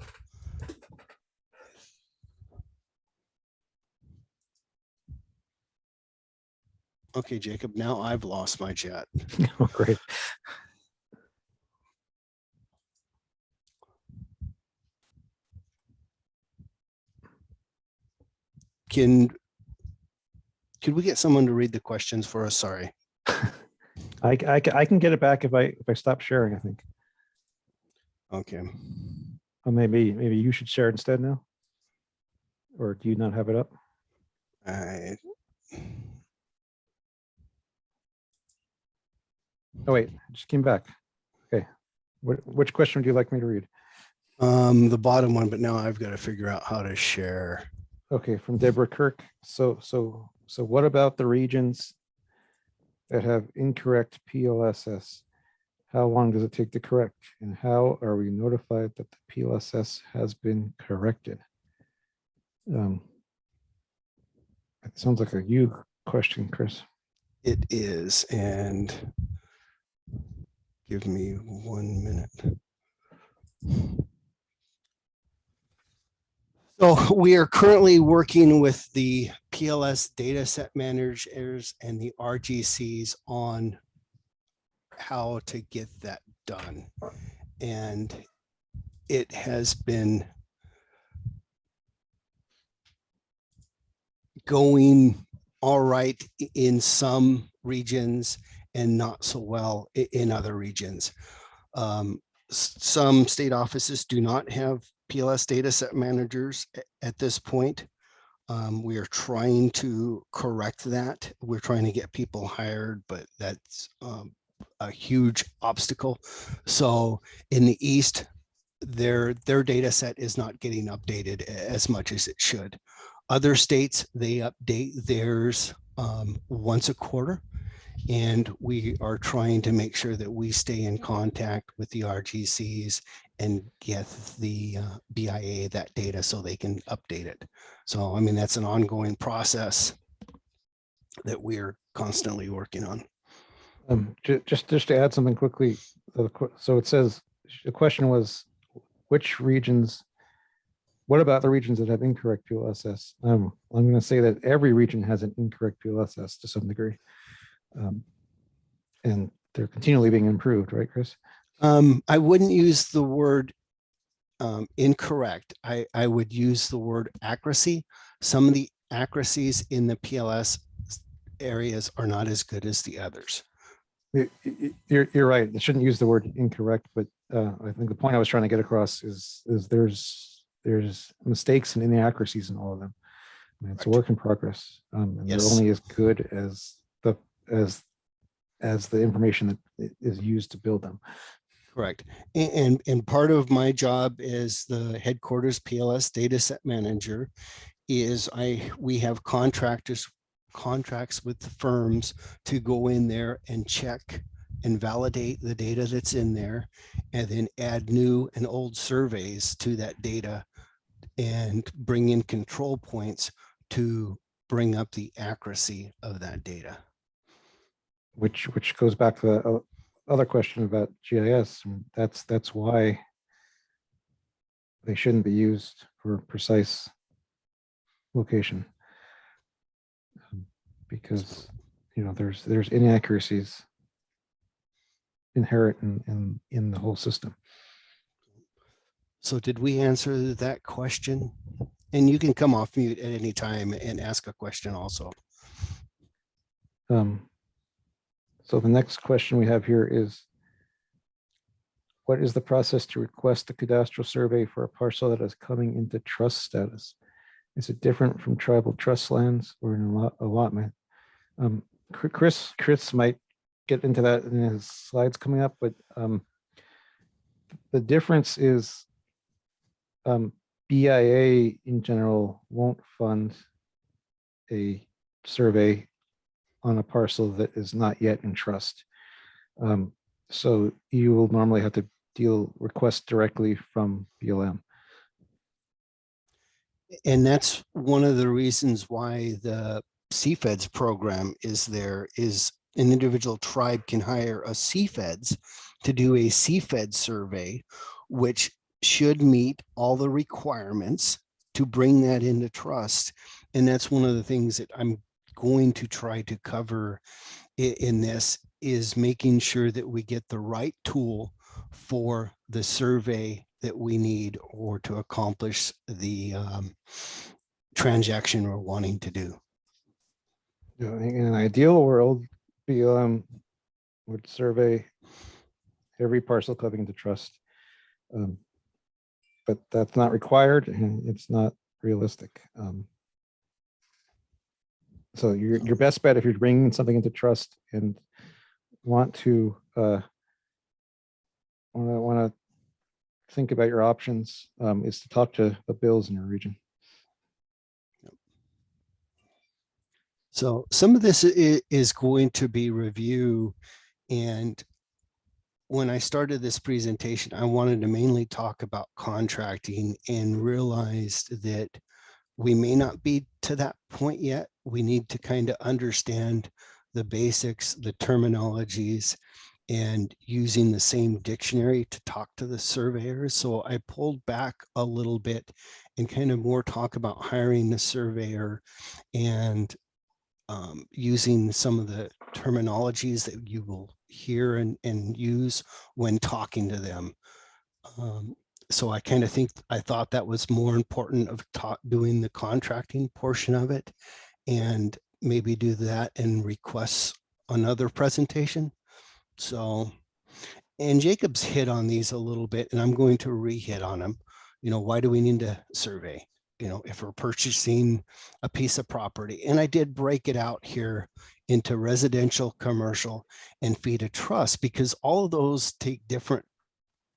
Okay, Jacob, now I've lost my chat. Oh, great. Could we get someone to read the questions for us? Sorry. I can get it back if I stop sharing, I think. Okay. Or maybe you should share instead now. Or do you not have it up? Oh wait, it just came back. Okay. Which question would you like me to read? The bottom one, but now I've got to figure out how to share. Okay, from Deborah Kirk. So what about the regions that have incorrect PLSS? How long does it take to correct? And how are we notified that the PLSS has been corrected? It sounds like a you question, Chris. It is, and give me 1 minute. So we are currently working with the PLS data set managers and the RGCs on how to get that done. And it has been going all right in some regions and not so well in other regions. Some state offices do not have PLS data set managers at this point. We are trying to correct that. We're trying to get people hired, but that's a huge obstacle. So in the East, their data set is not getting updated as much as it should. Other states, they update theirs once a quarter. And we are trying to make sure that we stay in contact with the RGCs and get the BIA that data so they can update it. So, I mean, that's an ongoing process that we're constantly working on. Just to add something quickly. So it says, the question was, which regions, what about the regions that have incorrect PLSS? I'm going to say that every region has an incorrect PLSS to some degree. And they're continually being improved, right, Chris? I wouldn't use the word incorrect. I would use the word accuracy. Some of the accuracies in the PLS areas are not as good as the others. You're right. I shouldn't use the word incorrect, but I think the point I was trying to get across is there's mistakes and inaccuracies in all of them. I mean, it's a work in progress, and Yes. they're only as good as the information that is used to build them. Correct. And part of my job as the headquarters PLS data set manager is we have contractors contracts with the firms to go in there and check and validate the data that's in there, and then add new and old surveys to that data and bring in control points to bring up the accuracy of that data. Which goes back to the other question about GIS. And that's why they shouldn't be used for precise location. Because, you know, there's inaccuracies inherent in the whole system. So did we answer that question? And you can come off mute at any time and ask a question also. So the next question we have here is, what is the process to request a cadastral survey for a parcel that is coming into trust status? Is it different from tribal trust lands or an allotment? Chris might get into that in his slides coming up, but the difference is BIA in general won't fund a survey on a parcel that is not yet in trust. So you will normally have to request directly from BLM. And that's one of the reasons why the CFEDS program is there, is an individual tribe can hire a CFEDS to do a CFED survey, which should meet all the requirements to bring that into trust. And that's one of the things that I'm going to try to cover in this, is making sure that we get the right tool for the survey that we need or to accomplish the transaction we're wanting to do. In an ideal world, BLM would survey every parcel coming into trust. But that's not required and it's not realistic. So your best bet, if you're bringing something into trust and want to think about your options, is to talk to the bills in your region. So some of this is going to be review. And when I started this presentation, I wanted to mainly talk about contracting and realized that we may not be to that point yet. We need to kind of understand the basics, the terminologies, and using the same dictionary to talk to the surveyors. So I pulled back a little bit and kind of more talk about hiring the surveyor and using some of the terminologies that you will hear and use when talking to them. So I kind of thought that was more important of doing the contracting portion of it, and maybe do that and request another presentation. So, and Jacob's hit on these a little bit, and I'm going to re-hit on them. You know, why do we need a survey? You know, if we're purchasing a piece of property, and I did break it out here into residential, commercial, and fee to trust, because all of those take different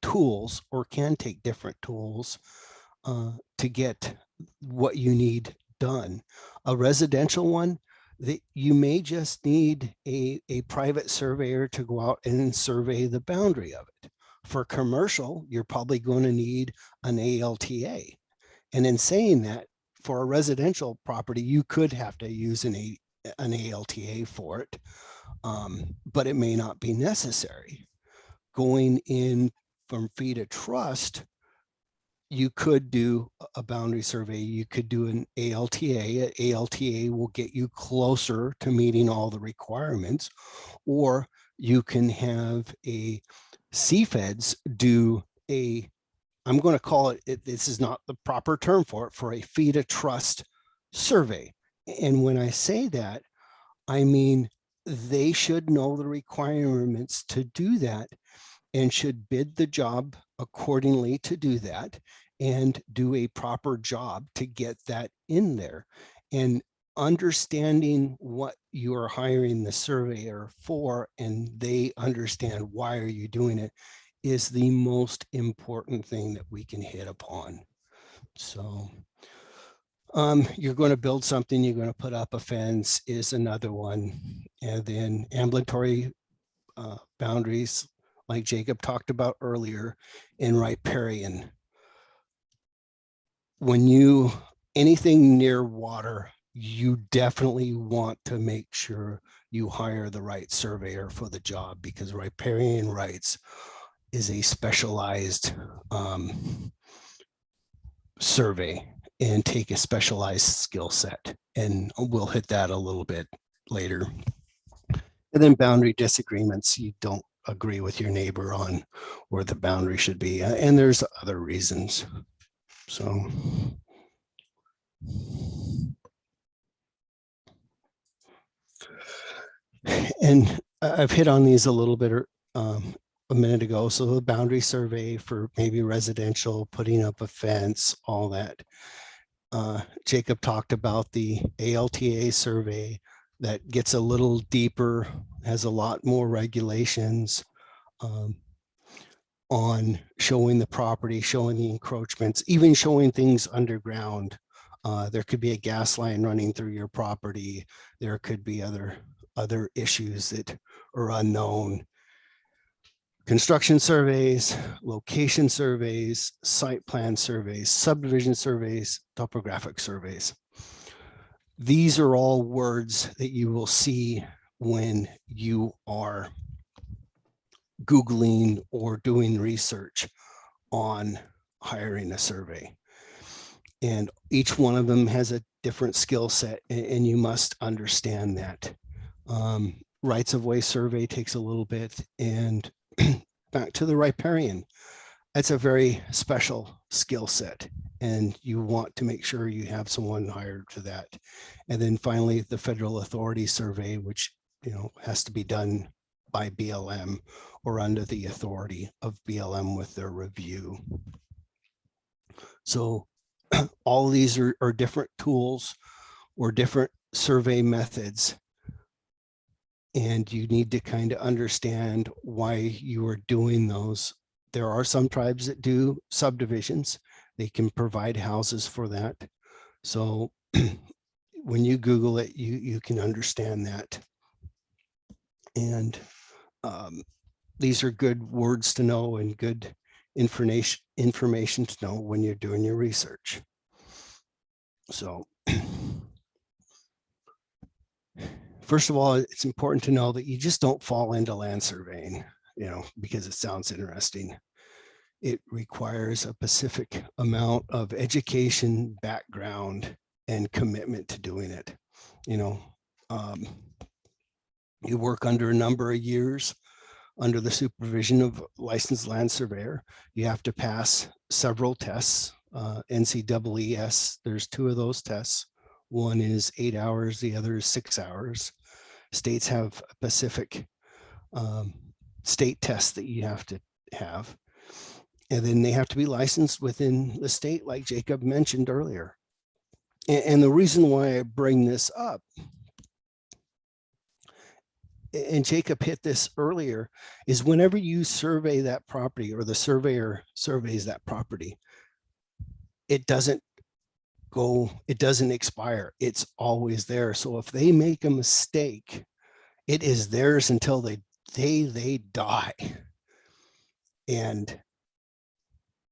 tools or can take different tools to get what you need done. A residential one, that you may just need a private surveyor to go out and survey the boundary of it. For commercial, you're probably going to need an ALTA. And in saying that, for a residential property, you could have to use an ALTA for it, but it may not be necessary. Going in from fee to trust, you could do a boundary survey. You could do an ALTA. ALTA will get you closer to meeting all the requirements, or you can have a CFEDS do a, I'm going to call it, this is not the proper term for it, for a fee to trust survey. And when I say that, I mean, they should know the requirements to do that and should bid the job accordingly to do that and do a proper job to get that in there. And understanding what you are hiring the surveyor for, and they understand why are you doing it, is the most important thing that we can hit upon. So You're going to build something, you're going to put up a fence is another one. And then ambulatory boundaries, like Jacob talked about earlier, and riparian. When anything near water, you definitely want to make sure you hire the right surveyor for the job, because riparian rights is a specialized survey and take a specialized skill set. And we'll hit that a little bit later. And then boundary disagreements, you don't agree with your neighbor on where the boundary should be. And there's other reasons. So. And I've hit on these a little bit a minute ago. So the boundary survey for maybe residential, putting up a fence, all that. Jacob talked about the ALTA survey that gets a little deeper, has a lot more regulations on showing the property, showing the encroachments, even showing things underground. There could be a gas line running through your property. There could be other issues that are unknown. Construction surveys, location surveys, site plan surveys, subdivision surveys, topographic surveys. These are all words that you will see when you are Googling or doing research on hiring a survey. And each one of them has a different skill set, and you must understand that. Rights of way survey takes a little bit, and back to the riparian. That's a very special skill set, and you want to make sure you have someone hired to that. And then finally, the federal authority survey, which has to be done by BLM or under the authority of BLM with their review. So all of these are different tools or different survey methods. And you need to kind of understand why you are doing those. There are some tribes that do subdivisions. They can provide houses for that. So when you Google it, you can understand that. And these are good words to know and good information to know when you're doing your research. So first of all, it's important to know that you just don't fall into land surveying, because it sounds interesting. It requires a specific amount of education, background, and commitment to doing it. You work under a number of years under the supervision of a licensed land surveyor. You have to pass several tests, NCEES. There's 2 of those tests. One is 8 hours, the other is 6 hours. States have a specific state tests that you have to have. And then they have to be licensed within the state, like Jacob mentioned earlier. And the reason why I bring this up, and Jacob hit this earlier, is whenever you survey that property or the surveyor surveys that property, it doesn't expire. It's always there. So if they make a mistake, it is theirs until they die. And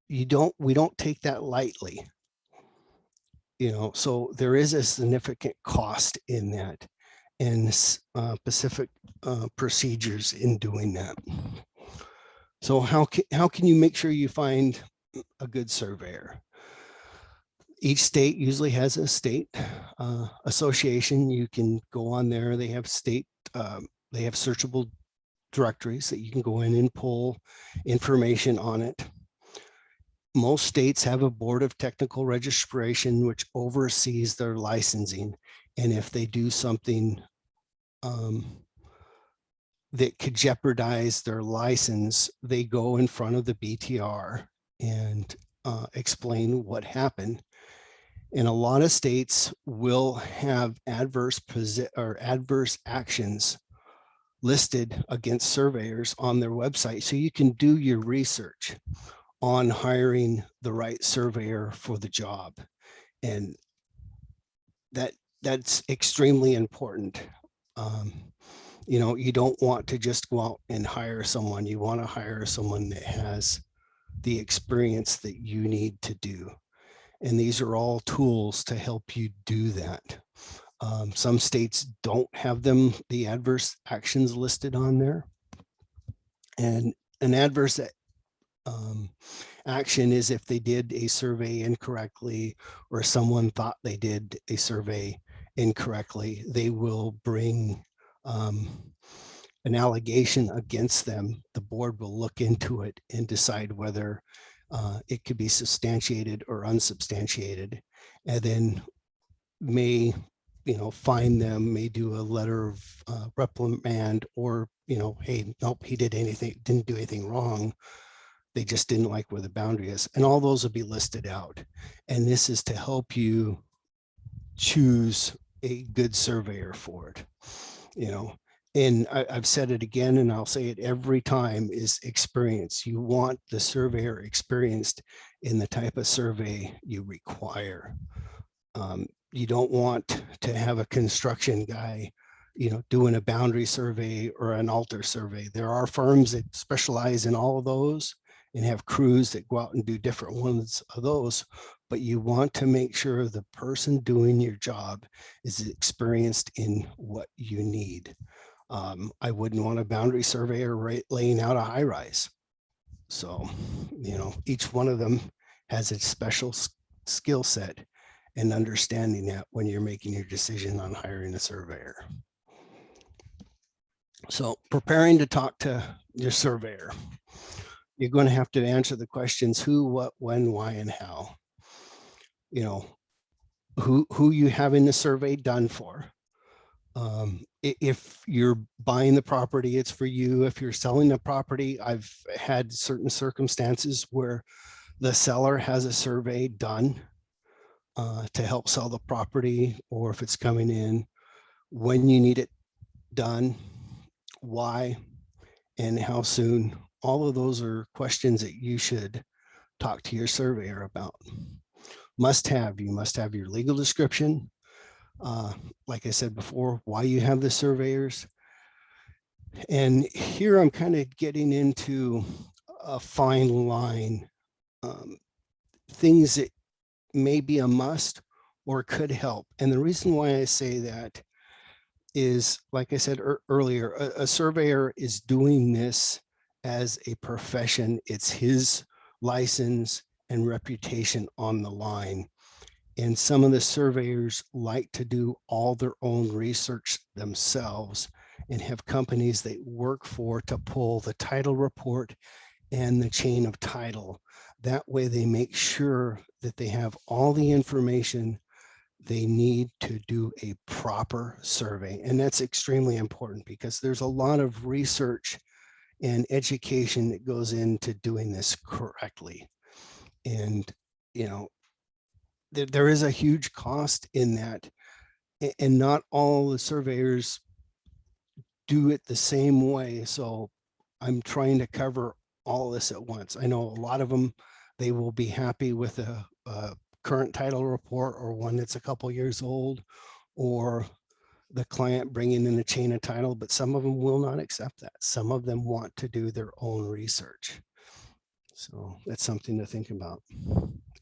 we don't take that lightly. So there is a significant cost in that, and specific procedures in doing that. So how can you make sure you find a good surveyor? Each state usually has a state association. You can go on there. They have they have searchable directories that you can go in and pull information on it. Most states have a board of technical registration, which oversees their licensing. And if they do something that could jeopardize their license, they go in front of the BTR and explain what happened. And a lot of states will have adverse actions listed against surveyors on their website. So you can do your research on hiring the right surveyor for the job. And that's extremely important. You don't want to just go out and hire someone. You want to hire someone that has the experience that you need to do. And these are all tools to help you do that. Some states don't have the adverse actions listed on there. And an adverse action is if they did a survey incorrectly, or someone thought they did a survey incorrectly, they will bring an allegation against them. The board will look into it and decide whether it could be substantiated or unsubstantiated, and then may fine them, may do a letter of reprimand, or hey, nope, he didn't do anything wrong. They just didn't like where the boundary is, and all those will be listed out. And this is to help you choose a good surveyor for it. And I've said it again, and I'll say it every time, is experience. You want the surveyor experienced in the type of survey you require. You don't want to have a construction guy, doing a boundary survey or an altar survey. There are firms that specialize in all of those and have crews that go out and do different ones of those. But you want to make sure the person doing your job is experienced in what you need. I wouldn't want a boundary surveyor laying out a high rise. So, each one of them has a special skill set, and understanding that when you're making your decision on hiring a surveyor. So preparing to talk to your surveyor, you're going to have to answer the questions: who, what, when, why, and how. Who you having the survey done for. If you're buying the property, it's for you. If you're selling the property, I've had certain circumstances where the seller has a survey done to help sell the property, or if it's coming in, when you need it done, why, and how soon. All of those are questions that you should talk to your surveyor about. You must have your legal description. Like I said before, why you have the surveyors. And here I'm kind of getting into a fine line, things that may be a must or could help. And the reason why I say that is, like I said earlier, a surveyor is doing this as a profession. It's his license and reputation on the line. And some of the surveyors like to do all their own research themselves and have companies they work for to pull the title report and the chain of title. That way they make sure that they have all the information they need to do a proper survey. And that's extremely important, because there's a lot of research and education that goes into doing this correctly. And, there is a huge cost in that, and not all the surveyors do it the same way. So I'm trying to cover all this at once. I know a lot of them, they will be happy with a current title report, or one that's a couple years old, or the client bringing in a chain of title, but some of them will not accept that. Some of them want to do their own research. So that's something to think about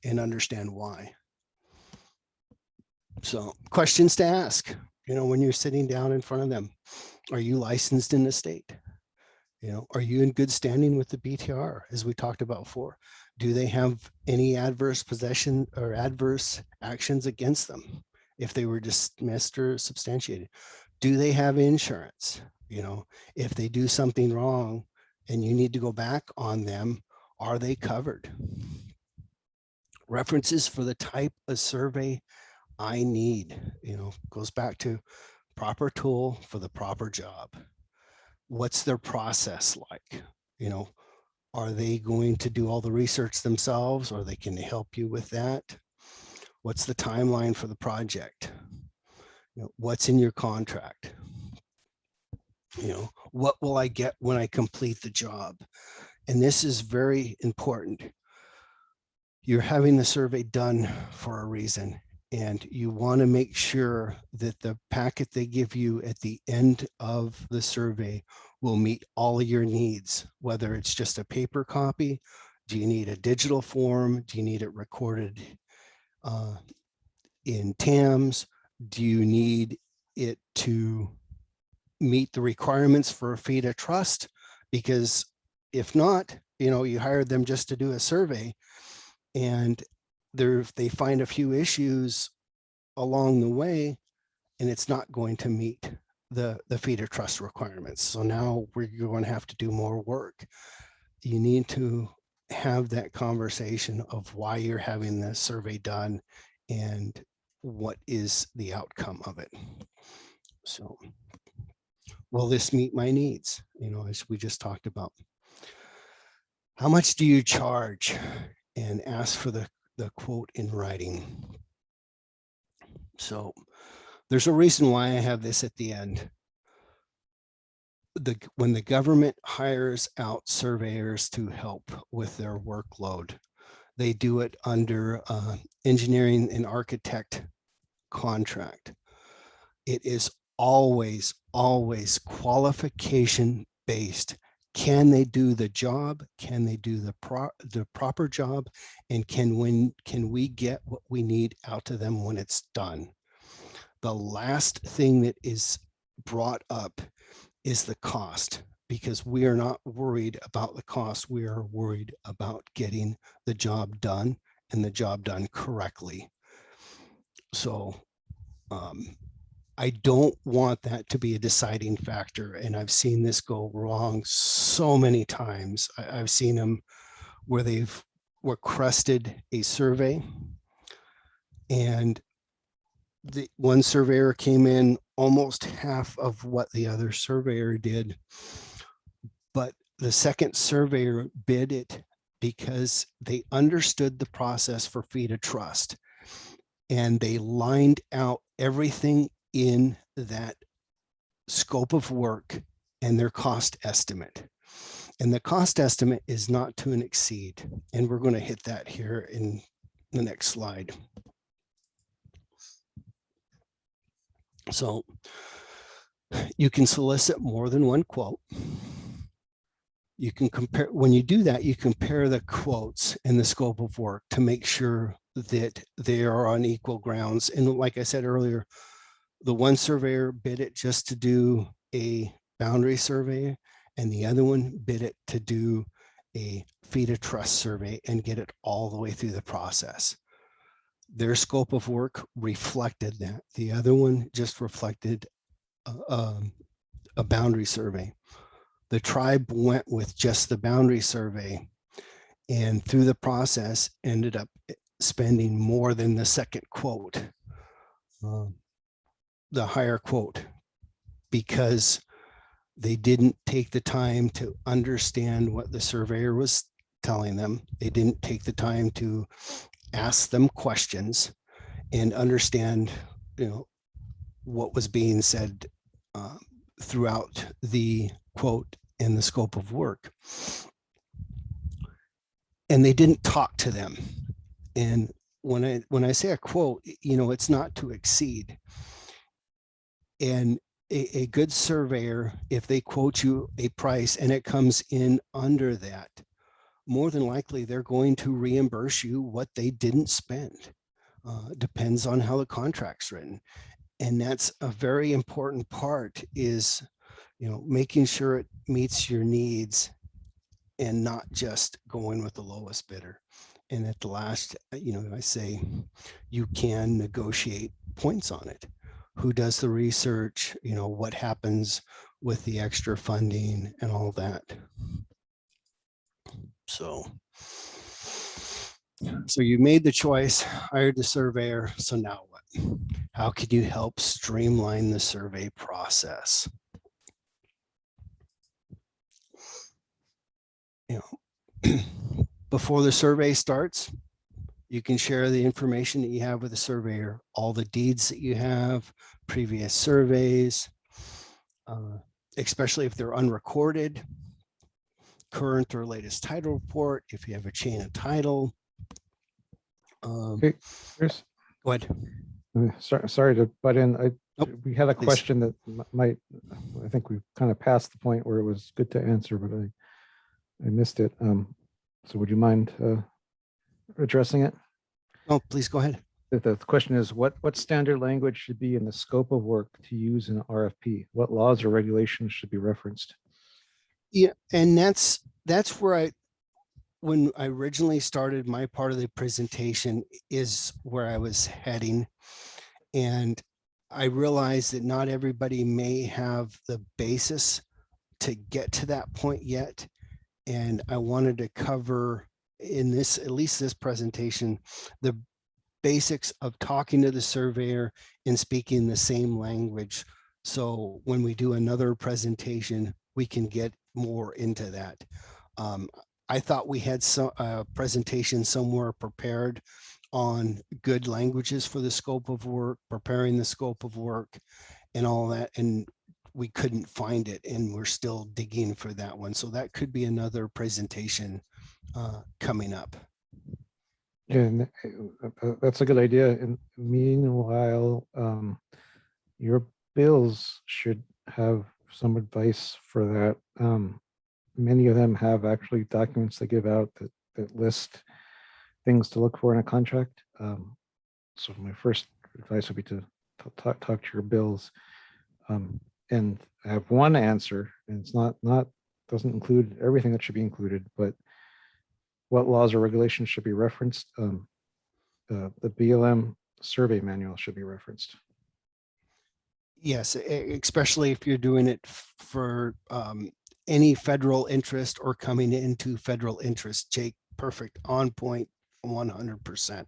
and understand why. So questions to ask, when you're sitting down in front of them: are you licensed in the state? Are you in good standing with the BTR, as we talked about before? Do they have any adverse possession or adverse actions against them if they were dismissed or substantiated? Do they have insurance? If they do something wrong and you need to go back on them, are they covered? References for the type of survey I need, goes back to proper tool for the proper job. What's their process like? Are they going to do all the research themselves, or can they help you with that? What's the timeline for the project? What's in your contract? What will I get when I complete the job? And this is very important. You're having the survey done for a reason. And you want to make sure that the packet they give you at the end of the survey will meet all of your needs, whether it's just a paper copy. Do you need a digital form? Do you need it recorded in TAMS? Do you need it to meet the requirements for a fee to trust? Because if not, you hired them just to do a survey, and they find a few issues along the way, and it's not going to meet the fee to trust requirements. So now we're going to have to do more work. You need to have that conversation of why you're having the survey done and what is the outcome of it. So will this meet my needs? As we just talked about. How much do you charge? And ask for the quote in writing. So there's a reason why I have this at the end. When the government hires out surveyors to help with their workload, they do it under engineering and architect contract. It is always qualification based. Can they do the job? Can they do the proper job? And can we get what we need out to them when it's done? The last thing that is brought up is the cost, because we are not worried about the cost. We are worried about getting the job done and the job done correctly. So I don't want that to be a deciding factor. And I've seen this go wrong so many times. I've seen them where they've requested a survey, and the one surveyor came in almost half of what the other surveyor did, but the second surveyor bid it because they understood the process for fee to trust, and they lined out everything in that scope of work and their cost estimate. And the cost estimate is not to exceed. And we're going to hit that here in the next slide. So you can solicit more than one quote. You can compare, when you do that, you compare the quotes and the scope of work to make sure that they are on equal grounds. And like I said earlier, the one surveyor bid it just to do a boundary survey, and the other one bid it to do a fee to trust survey and get it all the way through the process. Their scope of work reflected that. The other one just reflected a boundary survey. The tribe went with just the boundary survey, and through the process ended up spending more than the second quote, the higher quote, because they didn't take the time to understand what the surveyor was telling them. They didn't take the time to ask them questions and understand, what was being said throughout the quote and the scope of work. And they didn't talk to them. And when I say a quote, it's not to exceed. And a good surveyor, if they quote you a price and it comes in under that, more than likely they're going to reimburse you what they didn't spend. Depends on how the contract's written. And that's a very important part, is making sure it meets your needs and not just going with the lowest bidder. And at the last, I say you can negotiate points on it. Who does the research, what happens with the extra funding and all that. So you made the choice, hired the surveyor. So now what? How can you help streamline the survey process? Before the survey starts, you can share the information that you have with the surveyor, all the deeds that you have, previous surveys, especially if they're unrecorded, current or latest title report, if you have a chain of title. Okay, Chris, Go ahead. Sorry to butt in. Nope, We had a please. question that might, I think we've kind of passed the point where it was good to answer, but I missed it. So would you mind addressing it? Oh, please go ahead. The question is, what standard language should be in the scope of work to use in an RFP? What laws or regulations should be referenced? Yeah, and that's where when I originally started my part of the presentation is where I was heading. And I realized that not everybody may have the basis to get to that point yet. And I wanted to cover in this, at least this presentation, the basics of talking to the surveyor and speaking the same language. So when we do another presentation, we can get more into that. I thought we had some presentation somewhere prepared on good languages for the scope of work, preparing the scope of work and all that. And we couldn't find it, and we're still digging for that one. So that could be another presentation coming up. And that's a good idea. And meanwhile, your bills should have some advice for that. Many of them have actually documents they give out that list things to look for in a contract. So my first advice would be to talk to your bills. And I have one answer, and it's not doesn't include everything that should be included, but what laws or regulations should be referenced? The BLM survey manual should be referenced. Yes, especially if you're doing it for any federal interest or coming into federal interest. Jake, perfect, on point, 100%.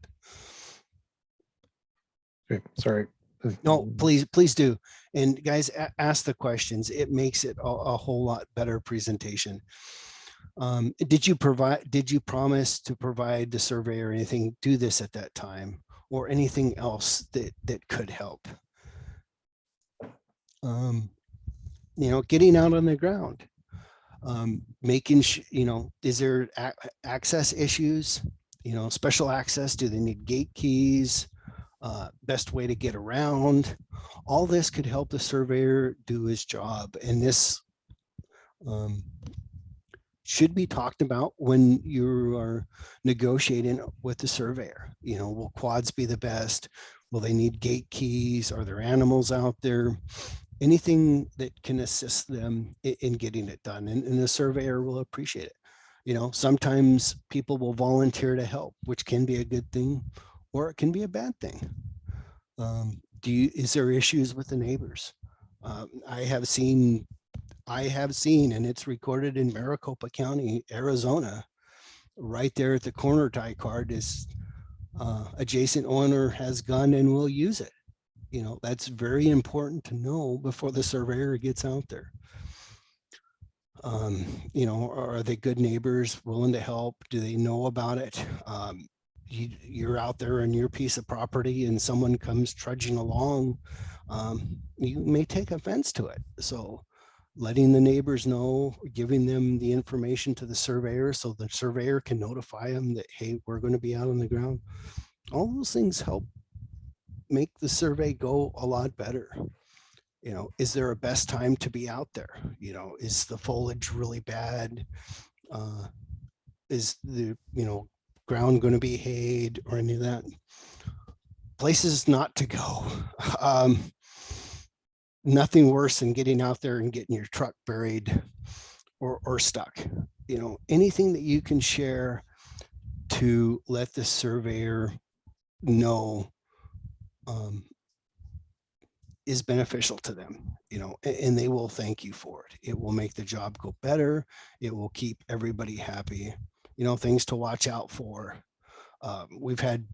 Okay, sorry. No, please do. And guys, ask the questions. It makes it a whole lot better presentation. Did you promise to provide the survey or anything, do this at that time, or anything else that could help? Getting out on the ground, making is there access issues, special access? Do they need gate keys? Best way to get around? All this could help the surveyor do his job. And this should be talked about when you are negotiating with the surveyor. Will quads be the best? Will they need gate keys? Are there animals out there? Anything that can assist them in getting it done, and the surveyor will appreciate it. Sometimes people will volunteer to help, which can be a good thing, or it can be a bad thing. Is there issues with the neighbors? I have seen, and it's recorded in Maricopa County, Arizona, right there at the corner tie card is adjacent owner has gun and will use it. That's very important to know before the surveyor gets out there. Are they good neighbors, willing to help? Do they know about it? You're out there on your piece of property and someone comes trudging along, you may take offense to it. So letting the neighbors know, giving them the information to the surveyor so the surveyor can notify them that, hey, we're going to be out on the ground. All those things help make the survey go a lot better. Is there a best time to be out there? Is the foliage really bad? Is the, ground going to be hayed or any of that? Places not to go. Nothing worse than getting out there and getting your truck buried or stuck. Anything that you can share to let the surveyor know is beneficial to them, and they will thank you for it. It will make the job go better. It will keep everybody happy. Things to watch out for. We've had,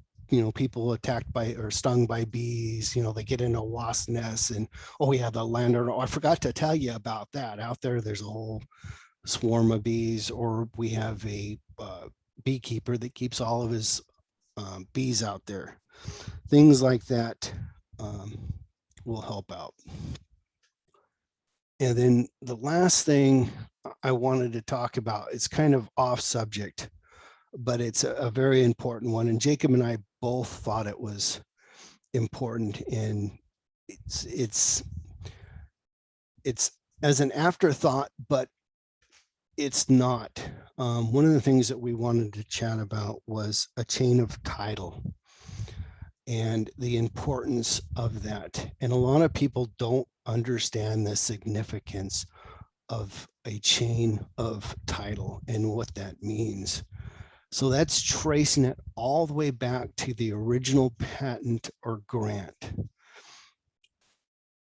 people attacked by or stung by bees. They get in a wasp nest and, oh yeah, the landowner, I forgot to tell you about that. Out there's a whole swarm of bees. Or we have a beekeeper that keeps all of his bees out there. Things like that will help out. And then the last thing I wanted to talk about, it's kind of off subject, but it's a very important one. And Jacob and I both thought it was important, and it's as an afterthought, but it's not. One of the things that we wanted to chat about was a chain of title and the importance of that. And a lot of people don't understand the significance of a chain of title and what that means. So that's tracing it all the way back to the original patent or grant,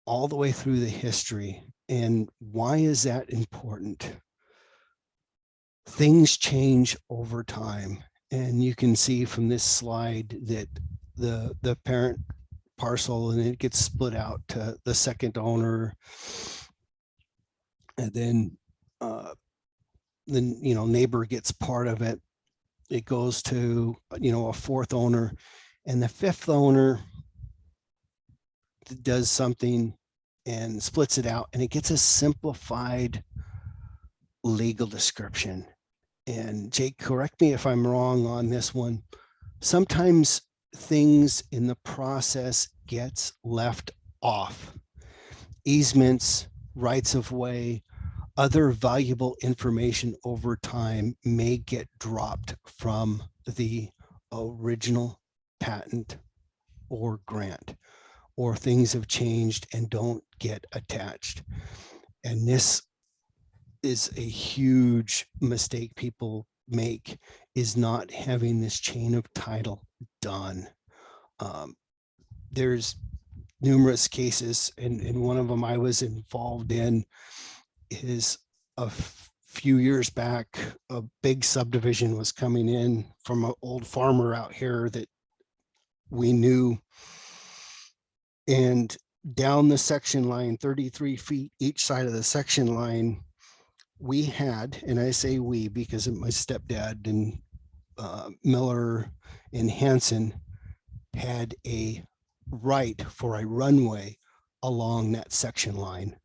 all the way through the history. And why is that important? Things change over time. And you can see from this slide that the parent parcel, and it gets split out to the second owner. And then neighbor gets part of it. It goes to, a fourth owner, and the fifth owner does something and splits it out, and it gets a simplified legal description. And Jake, correct me if I'm wrong on this one. Sometimes things in the process gets left off. Easements, rights of way, other valuable information over time may get dropped from the original patent or grant, or things have changed and don't get attached. And this is a huge mistake people make, is not having this chain of title done. There's numerous cases, and one of them I was involved in is a few years back. A big subdivision was coming in from an old farmer out here that we knew, and down the section line, 33 feet each side of the section line, we had, and I say we because of my stepdad and Miller and Hanson, had a right for a runway along that section line.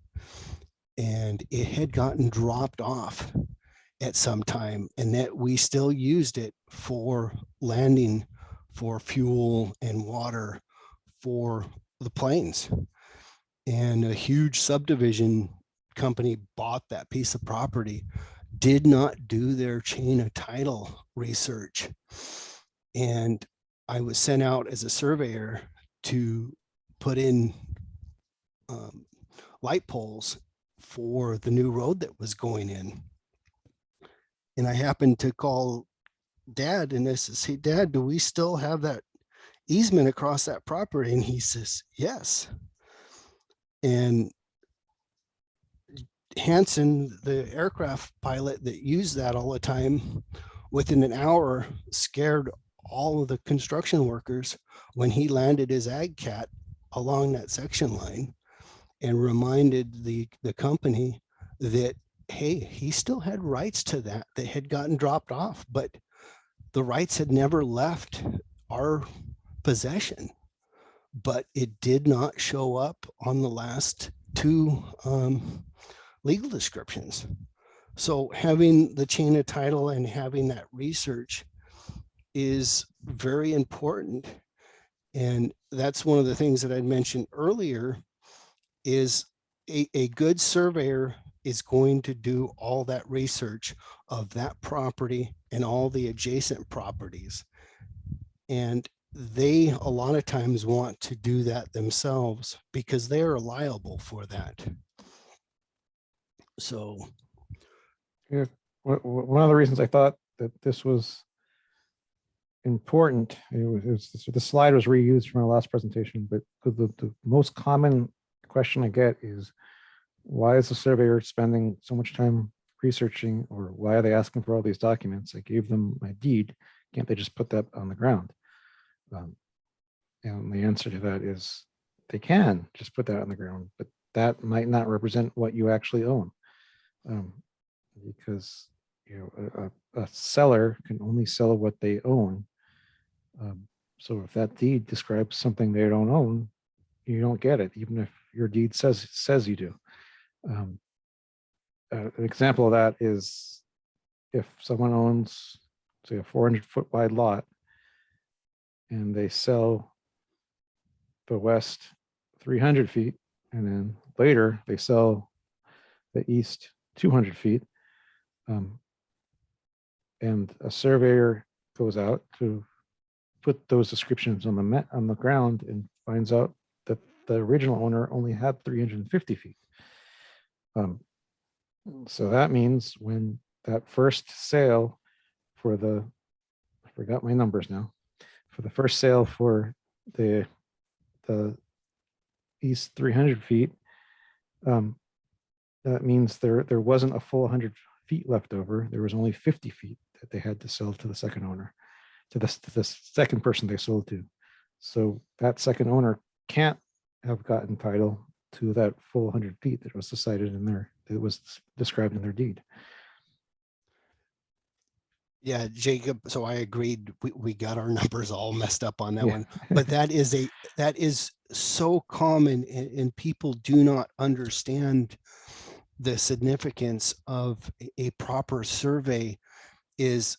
And it had gotten dropped off at some time, and that we still used it for landing for fuel and water for the planes. And a huge subdivision company bought that piece of property, did not do their chain of title research. And I was sent out as a surveyor to put in light poles for the new road that was going in. And I happened to call Dad, and I says, "Hey Dad, do we still have that easement across that property?" And he says, "Yes." And Hanson, the aircraft pilot that used that all the time, within an hour scared all of the construction workers when he landed his ag cat along that section line, and reminded the company that, hey, he still had rights to that had gotten dropped off, but the rights had never left our possession. But it did not show up on the last two legal descriptions. So having the chain of title and having that research is very important. And that's one of the things that I mentioned earlier, is a good surveyor is going to do all that research of that property and all the adjacent properties. And they a lot of times want to do that themselves because they are liable for that. So Yeah, one of the reasons I thought that this was important, the slide was reused from our last presentation, but the most common question I get is, why is the surveyor spending so much time researching, or why are they asking for all these documents? I gave them my deed. Can't they just put that on the ground? And the answer to that is they can just put that on the ground, but that might not represent what you actually own. Because a seller can only sell what they own. So if that deed describes something they don't own, you don't get it, even if your deed says you do. An example of that is if someone owns, say, a 400-foot wide lot, and they sell the west 300 feet, and then later they sell the east 200 feet. And a surveyor goes out to put those descriptions on the ground and finds out that the original owner only had 350 feet. So that means when that first sale for the, I forgot my numbers now, for the first sale for the east 300 feet, that means there wasn't a full 100 feet left over. There was only 50 feet that they had to sell to the second owner, to the second person they sold to. So that second owner can't have gotten title to that full 100 feet that was decided in there, that was described in their deed. Yeah, Jacob, so I agreed, we got our numbers all messed up on that Yeah. one, but that is so common, and people do not understand the significance of a proper survey is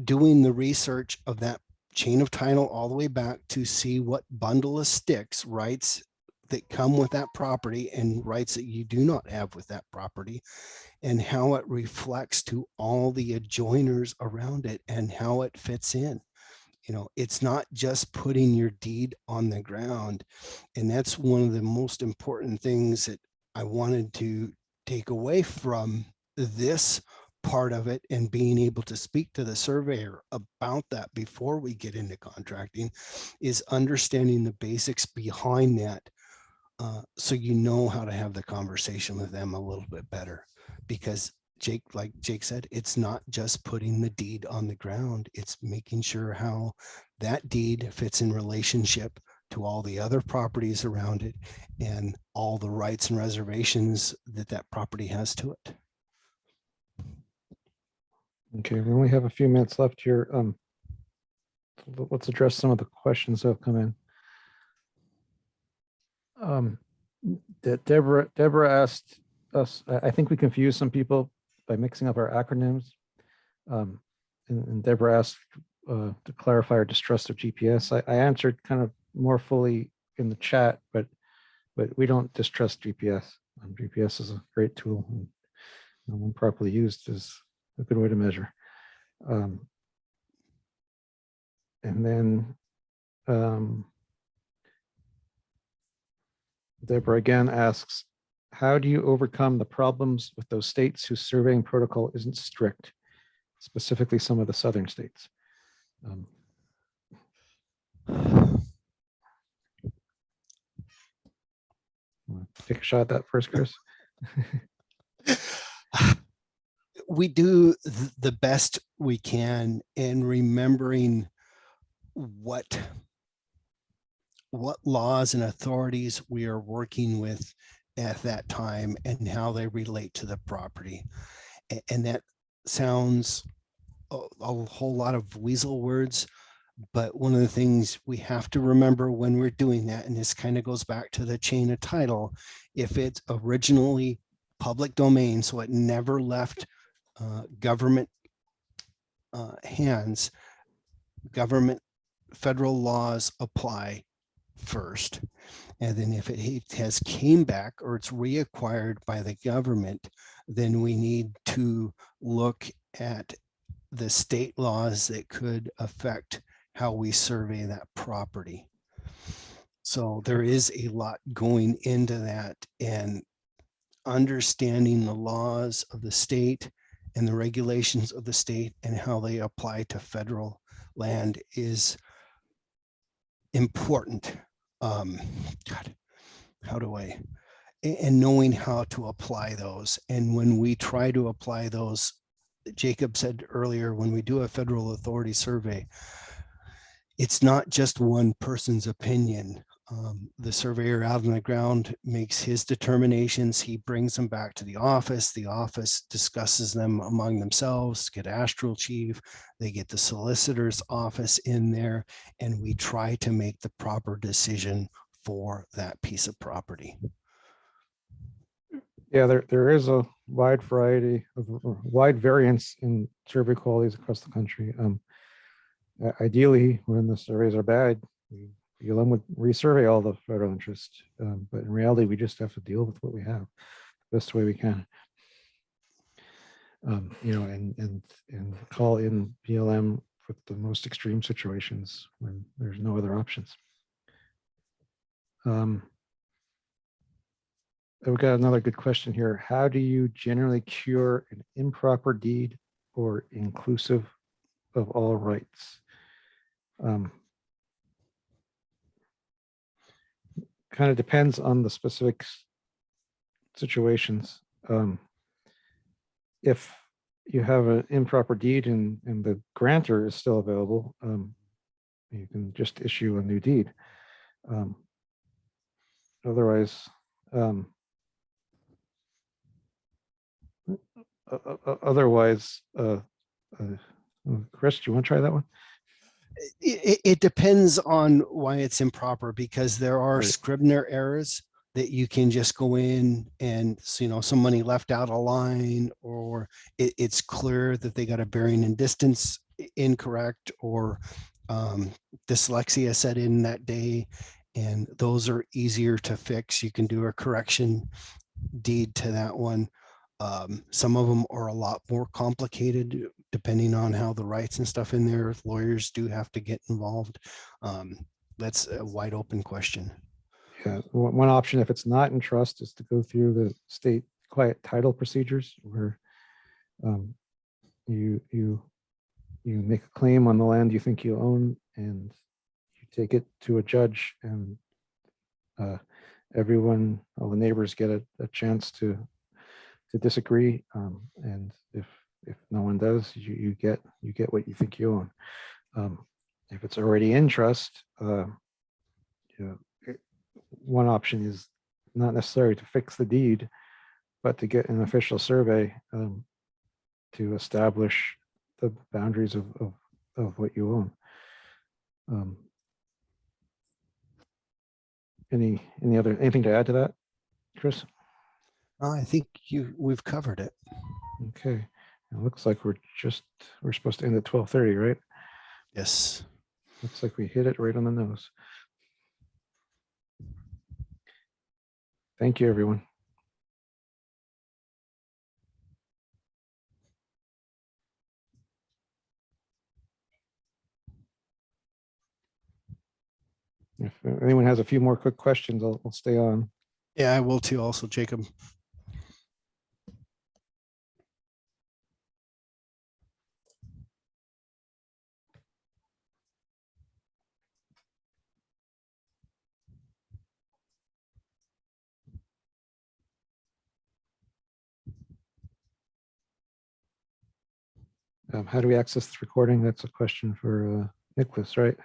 doing the research of that chain of title all the way back to see what bundle of sticks, rights that come with that property and rights that you do not have with that property, and how it reflects to all the adjoiners around it and how it fits in. You know, it's not just putting your deed on the ground. And that's one of the most important things that I wanted to take away from this part of it, and being able to speak to the surveyor about that before we get into contracting, is understanding the basics behind that. So you know how to have the conversation with them a little bit better, because Jake, like Jake said, it's not just putting the deed on the ground, it's making sure how that deed fits in relationship to all the other properties around it and all the rights and reservations that that property has to it. Okay, we only have a few minutes left here. Let's address some of the questions that have come in. That Deborah asked us, I think we confused some people by mixing up our acronyms. And Deborah asked to clarify our distrust of GPS. I answered kind of more fully in the chat, but we don't distrust GPS. GPS is a great tool, and when properly used is a good way to measure. And then Deborah again asks, how do you overcome the problems with those states whose surveying protocol isn't strict, specifically some of the southern states? Take a shot at that first, Chris. We do the best we can in remembering what laws and authorities we are working with at that time and how they relate to the property. And that sounds a whole lot of weasel words, but one of the things we have to remember when we're doing that, and this kind of goes back to the chain of title, if it's originally public domain, so it never left government hands, government federal laws apply first. And then if it has came back or it's reacquired by the government, then we need to look at the state laws that could affect how we survey that property. So there is a lot going into that, and understanding the laws of the state and the regulations of the state and how they apply to federal land is important. God, how do I, and knowing how to apply those. And when we try to apply those, Jacob said earlier, when we do a federal authority survey, it's not just one person's opinion. The surveyor out on the ground makes his determinations. He brings them back to the office. The office discusses them among themselves, get astral chief, they get the solicitor's office in there, and we try to make the proper decision for that piece of property. Yeah, there is a wide variety of wide variance in survey qualities across the country. Ideally, when the surveys are bad, we BLM would resurvey all the federal interest, but in reality, we just have to deal with what we have the best way we can. You know, and call in BLM for the most extreme situations when there's no other options. I've got another good question here. How do you generally cure an improper deed or inclusive of all rights? Kind of depends on the specific situations. If you have an improper deed and the grantor is still available, you can just issue a new deed. Otherwise, Chris, do you want to try that one? It depends on why it's improper, because there are Right. Scribner errors that you can just go in and, you know, somebody left out a line, or it's clear that they got a bearing and distance incorrect, or dyslexia set in that day, and those are easier to fix. You can do a correction deed to that one. Some of them are a lot more complicated depending on how the rights and stuff in there. Lawyers do have to get involved. That's a wide open question. Yeah, one option, if it's not in trust, is to go through the state quiet title procedures, where you make a claim on the land you think you own, and you take it to a judge, and everyone, all the neighbors get a chance to disagree, and if no one does, you get what you think you own. If it's already in trust, you know, one option is not necessarily to fix the deed, but to get an official survey to establish the boundaries of what you own. Anything to add to that, Chris? I think we've covered it. Okay, it looks like we're supposed to end at 12:30, right? Yes. Looks like we hit it right on the nose. Thank you, everyone. If anyone has a few more quick questions, I'll stay on. Yeah, I will too also, Jacob. How do we access this recording? That's a question for Nicholas, right?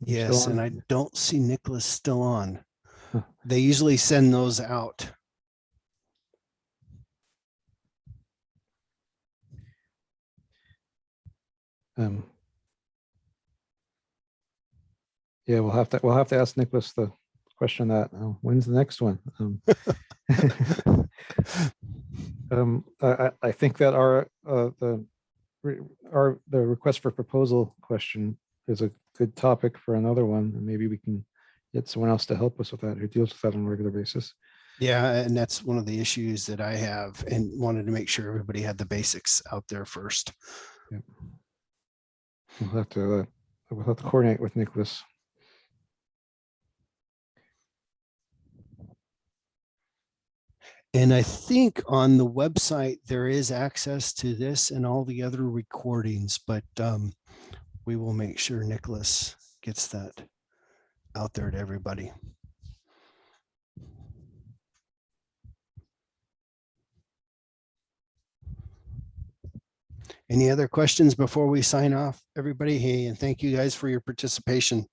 You still Yes, on? and I don't see Nicholas still on. Huh. They usually send those out. Yeah, we'll have to ask Nicholas the question that when's the next one? I think that the request for proposal question is a good topic for another one, and maybe we can get someone else to help us with that, who deals with that on a regular basis. Yeah, and that's one of the issues that I have, and wanted to make sure everybody had the basics out there first. Yep. We'll have to coordinate with Nicholas. And I think on the website, there is access to this and all the other recordings, but we will make sure Nicholas gets that out there to everybody. Any other questions before we sign off, everybody? Hey, and thank you guys for your participation.